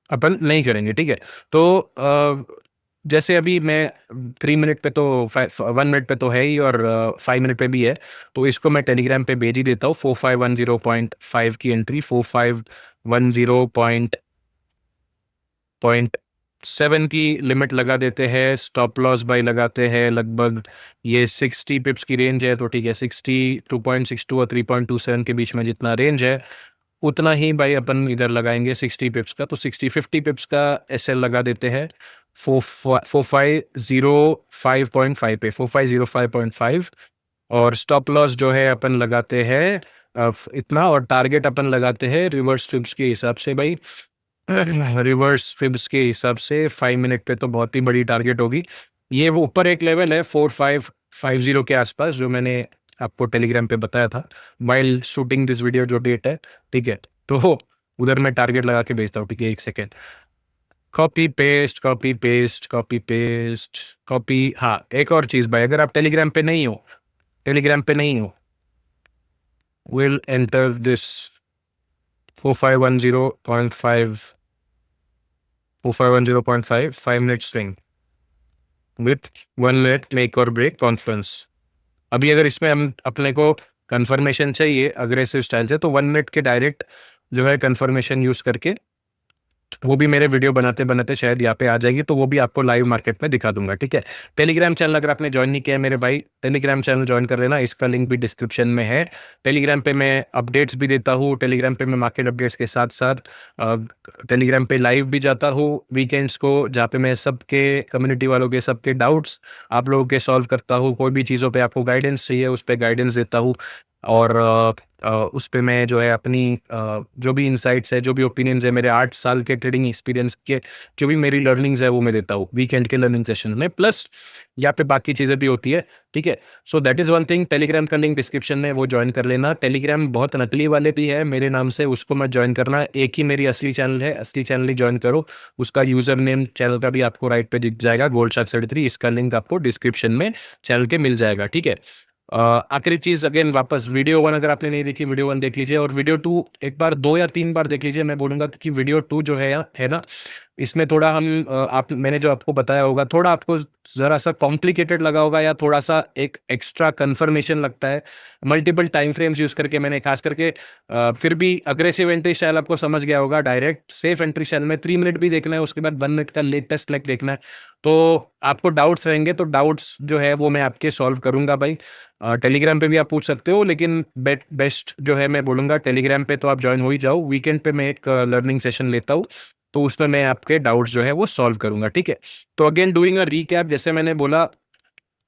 अपन नहीं करेंगे, ठीक है। तो जैसे अभी मैं 3 मिनट पे तो 1 मिनट पे तो है ही और 5 मिनट पे भी है, तो इसको मैं टेलीग्राम पे भेज ही देता हूँ। 4510.5 की एंट्री 4510.7 की लिमिट लगा देते हैं, स्टॉप लॉस बाई लगाते हैं लगभग ये 60 पिप्स की रेंज है, तो ठीक है 60 2.62 और 3.27 के बीच में जितना रेंज है उतना ही भाई अपन इधर लगाएंगे 60 पिप्स का, तो 50 पिप्स का एसएल लगा देते हैं 4505.5 पे, 4505.5 और स्टॉप लॉस जो है अपन लगाते हैं इतना और टारगेट अपन लगाते हैं रिवर्स फिब्स के हिसाब से भाई। रिवर्स फिब्स के हिसाब से 5 मिनट पे तो बहुत ही बड़ी टारगेट होगी। ये वो ऊपर एक लेवल है 4550 के आसपास जो मैंने आपको टेलीग्राम पे बताया था वाइल शूटिंग दिस वीडियो, जो डेट है, ठीक है, तो उधर मैं टारगेट लगा के भेजता हूँ, ठीक है, एक second, copy paste copy paste copy paste copy. हाँ एक और चीज़ भाई, अगर आप टेलीग्राम पे नहीं हो will enter this 4510.5 5 minute swing with 1 minute make और ब्रेक कॉन्फ्रेंस। अभी अगर इसमें हम अपने को कंफर्मेशन चाहिए अग्रेसिव स्टाइल से तो 1 मिनट के डायरेक्ट जो है कंफर्मेशन यूज करके वो भी मेरे वीडियो बनाते बनाते शायद यहाँ पे आ जाएगी, तो वो भी आपको लाइव मार्केट में दिखा दूंगा, ठीक है। टेलीग्राम चैनल अगर आपने ज्वाइन नहीं किया है मेरे भाई, टेलीग्राम चैनल ज्वाइन कर लेना, इसका लिंक भी डिस्क्रिप्शन में है। टेलीग्राम पे मैं अपडेट्स भी देता हूँ, टेलीग्राम पे मैं मार्केट अपडेट्स के साथ साथ टेलीग्राम पे लाइव भी जाता हूँ वीकेंड्स को, जहाँ पे मैं सबके कम्युनिटी वालों के सबके डाउट्स आप लोगों के सॉल्व करता हूँ। कोई भी चीज़ों पे आपको गाइडेंस चाहिए उस पर गाइडेंस देता हूँ और उस पे मैं जो है अपनी जो भी इंसाइट्स है, जो भी ओपिनियंस है, मेरे 8 साल के ट्रेडिंग एक्सपीरियंस के जो भी मेरी लर्निंग्स है वो मैं देता हूँ वीकेंड के लर्निंग सेशन में, प्लस यहाँ पे बाकी चीज़ें भी होती है, ठीक है। So that is one thing, Telegram का लिंक डिस्क्रिप्शन में, वो ज्वाइन कर लेना। टेलीग्राम बहुत नकली वाले भी है मेरे नाम से, उसको मत ज्वाइन करना, एक ही मेरी असली चैनल है, असली चैनल ही ज्वाइन करो। उसका यूजर नेम चैनल का भी आपको राइट पे दिख जाएगा, गोल्ड शार्क 33, इसका लिंक आपको डिस्क्रिप्शन में चैनल के मिल जाएगा, ठीक है। आखिरी चीज अगेन वापस, वीडियो 1 अगर आपने नहीं देखी वीडियो 1 देख लीजिए और वीडियो 2 एक बार 2 या 3 बार देख लीजिए, मैं बोलूंगा कि वीडियो 2 जो है ना इसमें थोड़ा हम आप मैंने जो आपको बताया होगा थोड़ा आपको ज़रा सा कॉम्प्लिकेटेड लगा होगा या थोड़ा सा एक एक्स्ट्रा कन्फर्मेशन लगता है। मल्टीपल टाइम फ्रेम्स यूज़ करके मैंने खास करके फिर भी अग्रेसिव एंट्री स्टाइल आपको समझ गया होगा। डायरेक्ट सेफ एंट्री स्टाइल में 3 मिनट भी देखना है, उसके बाद 1 मिनट का लेटेस्ट लेग देखना है। तो आपको डाउट्स रहेंगे, तो डाउट्स जो है वो मैं आपके सॉल्व करूँगा भाई। टेलीग्राम पे भी आप पूछ सकते हो, लेकिन बेस्ट जो है मैं बोलूँगा टेलीग्राम पे तो आप जॉइन हो ही जाओ। वीकेंड पे मैं एक लर्निंग सेशन लेता हूँ, तो उसमें मैं आपके डाउट्स जो है वो सॉल्व करूँगा, ठीक है? तो अगेन डूइंग अ रीकैप, जैसे मैंने बोला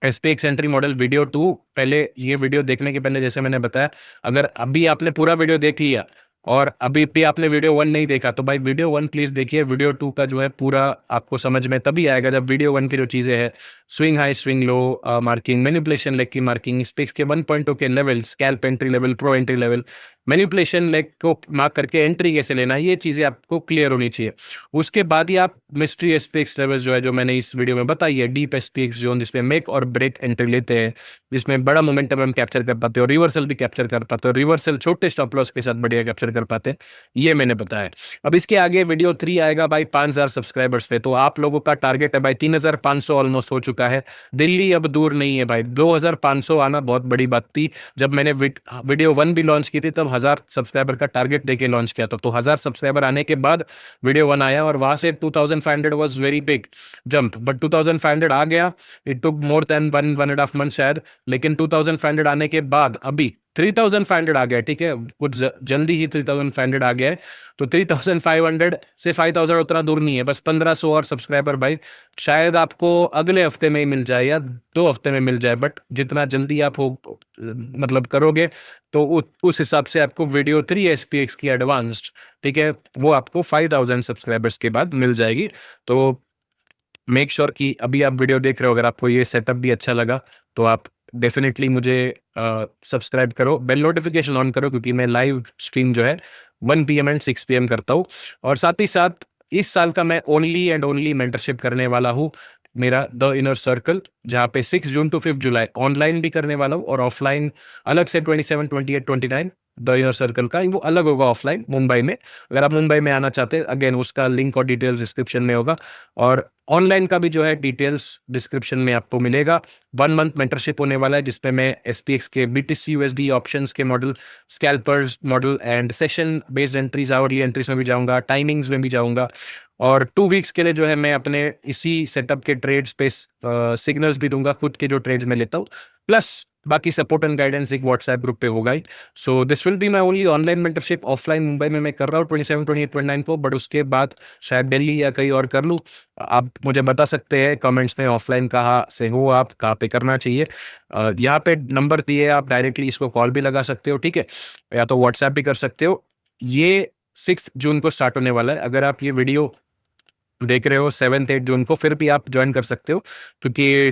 एसपीएक्स एंट्री मॉडल वीडियो 2, पहले ये वीडियो देखने के पहले जैसे मैंने बताया, अगर अभी आपने पूरा वीडियो देख लिया और अभी भी आपने वीडियो 1 नहीं देखा, तो भाई वीडियो 1 प्लीज देखिए। वीडियो 2 का जो है पूरा आपको समझ में तभी आएगा जब वीडियो 1 की जो चीजें हैं, swing high swing low marking, manipulation leg की मार्किंग, स्पेक्स के 1.2 के level, scalp entry level, pro entry level, manipulation leg को मार्क करके एंट्री कैसे लेना है, ये चीजें आपको क्लियर होनी चाहिए। उसके बाद ही आप मिस्ट्री एसपीएक्स लेवल जो है, जो मैंने इस वीडियो में बताई है, डीप एसपीएक्स जोन जिसमें मेक और ब्रेक एंट्री लेते हैं, जिसमें बड़ा मोमेंटम हम कैप्चर कर पाते हो, रिवर्सल भी कैप्चर कर पाते हो, रिवर्सल छोटे स्टॉप लॉस के साथ बढ़िया कैप्चर कर पाते हैं, ये मैंने बताया। अब इसके आगे वीडियो 3 आएगा भाई 5000 सब्सक्राइबर्स पे। तो आप लोगों का टारगेट है भाई 3500 ऑलमोस्ट हो चुका है। दिल्ली अब दूर नहीं है भाई। 2500 आना बहुत बड़ी बात थी। जब मैंने वीडियो 1 भी लॉन्च की थी तब 1000 सब्सक्राइबर का टारगेट देके लॉन्च किया था। तो 1000 सब्सक्राइबर आने के बाद वीडियो 1 आया और वहां से 2500 was very big jump, but 2500 आ गया। It took more than 1.5 month शायद, लेकिन 2500 आने के बाद अभी 3500 आ गया, ठीक है? कुछ जल्दी ही 3500 आ गया है। तो 3500 से 5000 उतना दूर नहीं है, बस 1500 और सब्सक्राइबर भाई शायद आपको अगले हफ्ते में ही मिल जाए या 2 हफ्ते में मिल जाए, बट जितना जल्दी आप हो मतलब करोगे तो उस हिसाब से आपको वीडियो 3 एसपीएक्स की एडवांस्ड, ठीक है, वो आपको 5000 सब्सक्राइबर्स के बाद मिल जाएगी। तो मेक श्योर कि अभी आप वीडियो देख रहे हो, अगर आपको ये सेटअप भी अच्छा लगा तो आप डेफिनेटली मुझे सब्सक्राइब करो, बेल नोटिफिकेशन ऑन करो, क्योंकि मैं लाइव स्ट्रीम जो है 1 PM एंड 6 PM करता हूँ। और साथ ही साथ इस साल का मैं ओनली एंड ओनली मेंटरशिप करने वाला हूँ, मेरा द इनर सर्कल, जहाँ पे 6 जून टू 5 जुलाई ऑनलाइन भी करने वाला हूँ और ऑफलाइन अलग से 27, 28, 29 द इनर सर्कल का वो अलग होगा ऑफलाइन मुंबई में। अगर आप मुंबई में आना चाहते हैं, अगेन उसका लिंक और डिटेल्स डिस्क्रिप्शन में होगा, और ऑनलाइन का भी जो है डिटेल्स डिस्क्रिप्शन में आपको मिलेगा। 1 मंथ मेंटरशिप होने वाला है, जिसमें मैं एसपीएक्स के बीटीसी यूएसडी ऑप्शंस के model, scalpers model and session based entries, hourly entries में भी जाऊंगा, टाइमिंग्स में भी जाऊंगा। और 2 वीक्स के लिए जो है मैं अपने इसी सेटअप के ट्रेड्स पे सिग्नल्स भी दूंगा, खुद के जो ट्रेड्स में लेता हूँ, प्लस बाकी सपोर्ट एंड गाइडेंस एक व्हाट्सएप ग्रुप पे होगा ही। So this will be my only online mentorship. Offline Mumbai में मैं कर रहा हूँ 27, 28, 29 को, बट उसके बाद शायद दिल्ली या कहीं और कर लूँ। आप मुझे बता सकते हैं कमेंट्स में ऑफलाइन कहाँ से हो, आप कहाँ पे करना चाहिए। यहाँ पे नंबर दिए, आप डायरेक्टली इसको कॉल भी लगा सकते हो, ठीक है, या तो व्हाट्सएप भी कर सकते हो। ये 6 जून को स्टार्ट होने वाला है। अगर आप ये वीडियो देख रहे हो 7, 8 जून को, फिर भी आप ज्वाइन कर सकते हो, क्योंकि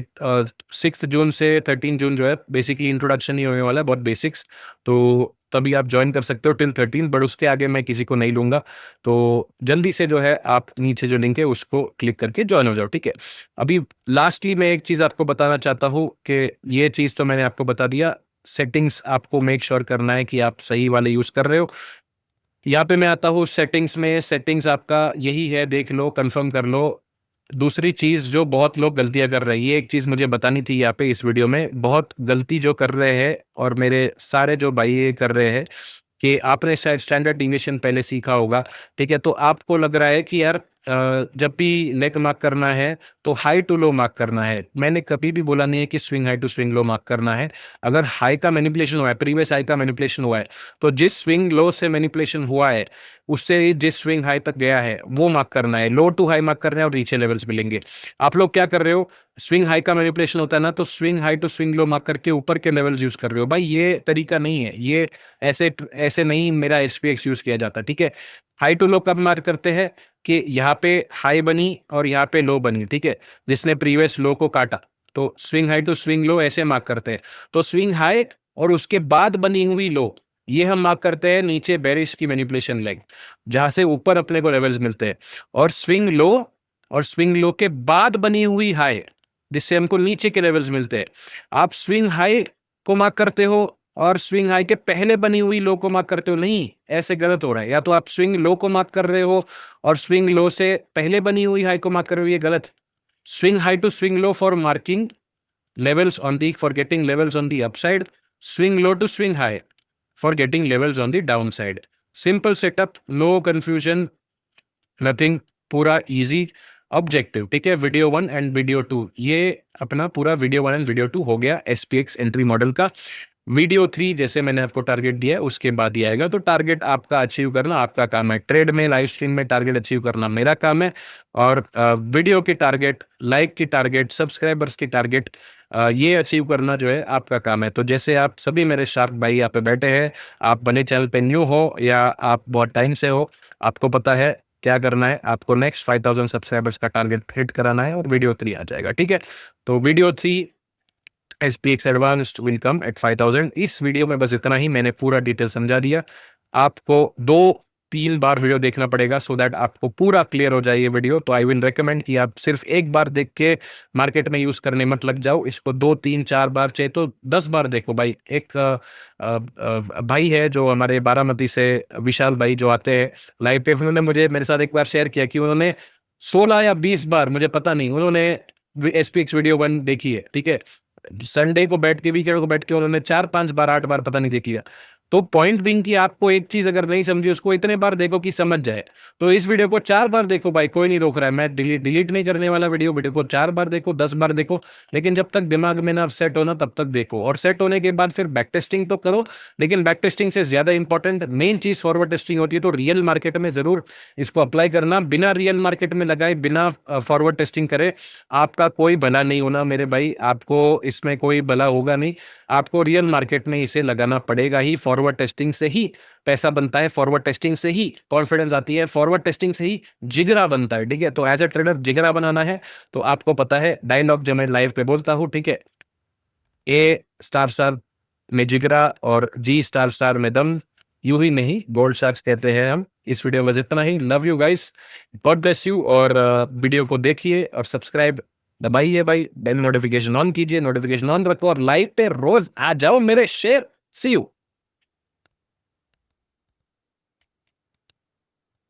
6 जून से 13 जून जो है बेसिकली इंट्रोडक्शन ही होने वाला है, बहुत बेसिक्स। तो तभी आप ज्वाइन कर सकते हो टिल 13, बट उसके आगे मैं किसी को नहीं लूंगा। तो जल्दी से जो है आप नीचे जो लिंक है उसको क्लिक करके ज्वाइन हो जाओ, ठीक है। अभी लास्टली मैं एक चीज़ आपको बताना चाहता हूँ कि ये चीज़ तो मैंने आपको बता दिया, सेटिंग्स आपको मेक श्योर करना है कि आप सही वाले यूज़ कर रहे हो। यहाँ पे मैं आता हूँ सेटिंग्स में। सेटिंग्स आपका यही है, देख लो, कंफर्म कर लो। दूसरी चीज़ जो बहुत लोग गलतियाँ कर रहे हैं, ये एक चीज़ मुझे बतानी थी यहाँ पे इस वीडियो में। बहुत गलती जो कर रहे हैं, और मेरे सारे जो भाई ये कर रहे हैं, कि आपने शायद स्टैंडर्ड डिविएशन पहले सीखा होगा, ठीक है, तो आपको लग रहा है कि यार जब भी लेग मार्क करना है तो हाई टू लो मार्क करना है। मैंने कभी भी बोला नहीं है कि swing high to swing low mark करना है। अगर हाई का मैनिपुलेशन हुआ है, प्रीवियस हाई का मैनिपुलेशन हुआ है, तो जिस स्विंग लो से मैनिपुलेशन हुआ है उससे जिस स्विंग हाई तक गया है वो मार्क करना है। लो टू हाई मार्क करना है और नीचे लेवल्स मिलेंगे। आप लोग क्या कर रहे हो, स्विंग हाई का मैनिपुलेशन होता है ना, तो swing high to swing low mark करके ऊपर के लेवल्स यूज कर रहे हो। भाई ये तरीका नहीं है, ये ऐसे ऐसे नहीं मेरा एसपीएक्स यूज किया जाता, ठीक है। हाई टू लो कब मार्क करते हैं कि यहाँ पे हाई बनी और यहाँ पे लो बनी, ठीक है, जिसने प्रीवियस लो को काटा, तो swing high to swing low ऐसे मार्क करते हैं। तो स्विंग हाई और उसके बाद बनी हुई लो, ये हम मार्क करते हैं नीचे बेरिश की मैनिपुलेशन लेग, जहां से ऊपर अपने को लेवल्स मिलते हैं। और स्विंग लो और स्विंग लो के बाद बनी हुई हाई, जिससे हमको नीचे के लेवल्स मिलते हैं। आप स्विंग हाई को मार्क करते हो और स्विंग हाई के पहले बनी हुई लो को मार्क करते हो, नहीं, ऐसे गलत हो रहा है। या तो आप स्विंग लो को मार्क कर रहे हो और स्विंग लो से पहले बनी हुई हाई को मार्क कर रहे हो, ये गलत। Swing high to swing low for marking levels on the for getting levels on the upside, swing low to swing high for getting levels on the downside. Simple setup, no confusion, nothing, पूरा easy, objective. ठीक है, video 1 and video 2, ये अपना पूरा video 1 and video 2 हो गया SPX entry model का। Video 3 जैसे मैंने आपको टारगेट दिया है उसके बाद ही आएगा। तो टारगेट आपका अचीव करना आपका काम है, ट्रेड में लाइव स्ट्रीम में टारगेट अचीव करना मेरा काम है। और वीडियो की टारगेट, लाइक की टारगेट, सब्सक्राइबर्स की टारगेट, ये अचीव करना जो है आपका काम है। तो जैसे आप सभी मेरे शार्क भाई यहाँ पे बैठे हैं, आप बने चैनल पे न्यू हो या आप बहुत टाइम से हो, आपको पता है क्या करना है। आपको नेक्स्ट 5000 सब्सक्राइबर्स का टारगेट हिट कराना है और वीडियो 3 आ जाएगा। ठीक है, तो video 3 SPX advanced will come at 5000। इस वीडियो में बस इतना ही, मैंने पूरा डिटेल समझा दिया। आपको 2-3 बार वीडियो देखना पड़ेगा सो दैट आपको पूरा क्लियर हो जाए ये वीडियो। तो आई विल रेकमेंड कि आप सिर्फ एक बार देख के मार्केट में यूज करने मत लग जाओ, इसको 2-3-4 बार, चाहे तो 10 बार देखो भाई। एक भाई है जो हमारे बारामती से, विशाल भाई, जो आते हैं लाइव पे, उन्होंने मुझे मेरे साथ एक बार शेयर किया कि उन्होंने 16 या 20 बार, मुझे पता नहीं, उन्होंने SPX वीडियो 1 देखी है। ठीक है, संडे को बैठ के, वीकेंड को बैठ के उन्होंने 4-5 बार, 8 बार, पता नहीं देखी है। तो पॉइंट बिंग कि आपको एक चीज अगर नहीं समझी उसको इतने बार देखो कि समझ जाए। तो इस वीडियो को 4 बार देखो भाई, कोई नहीं रोक रहा है, मैं डिलीट नहीं करने वाला वीडियो को 4 बार देखो, 10 बार देखो, लेकिन जब तक दिमाग में ना सेट हो ना तब तक देखो। और सेट होने के बाद फिर बैक टेस्टिंग तो करो, लेकिन बैक टेस्टिंग से ज्यादा इंपॉर्टेंट मेन चीज फॉरवर्ड टेस्टिंग होती है। तो रियल मार्केट में जरूर इसको अप्लाई करना, बिना रियल मार्केट में लगाए, बिना फॉरवर्ड टेस्टिंग करे आपका कोई भला नहीं होना मेरे भाई, आपको इसमें कोई भला होगा नहीं। आपको रियल मार्केट में इसे लगाना पड़ेगा ही। फॉरवर्ड टेस्टिंग से ही पैसा बनता है, फॉरवर्ड टेस्टिंग से ही कॉन्फिडेंस आती है, फॉरवर्ड टेस्टिंग से ही जिगरा बनता है। ठीक है, तो एज ए ट्रेडर जिगरा बनाना है तो आपको पता है डायलॉग जो मैं लाइव पे बोलता हूँ। ठीक है, A** में जिगरा और G** में दम, यूं ही नहीं गोल्ड शार्क्स कहते हैं हम। इस वीडियो में इतना ही, love you guys, God bless you. और वीडियो को देखिए और सब्सक्राइब दबाइए भाई, बेल नोटिफिकेशन ऑन कीजिए, नोटिफिकेशन ऑन रखो और लाइव पे रोज आ जाओ मेरे शेर। See you.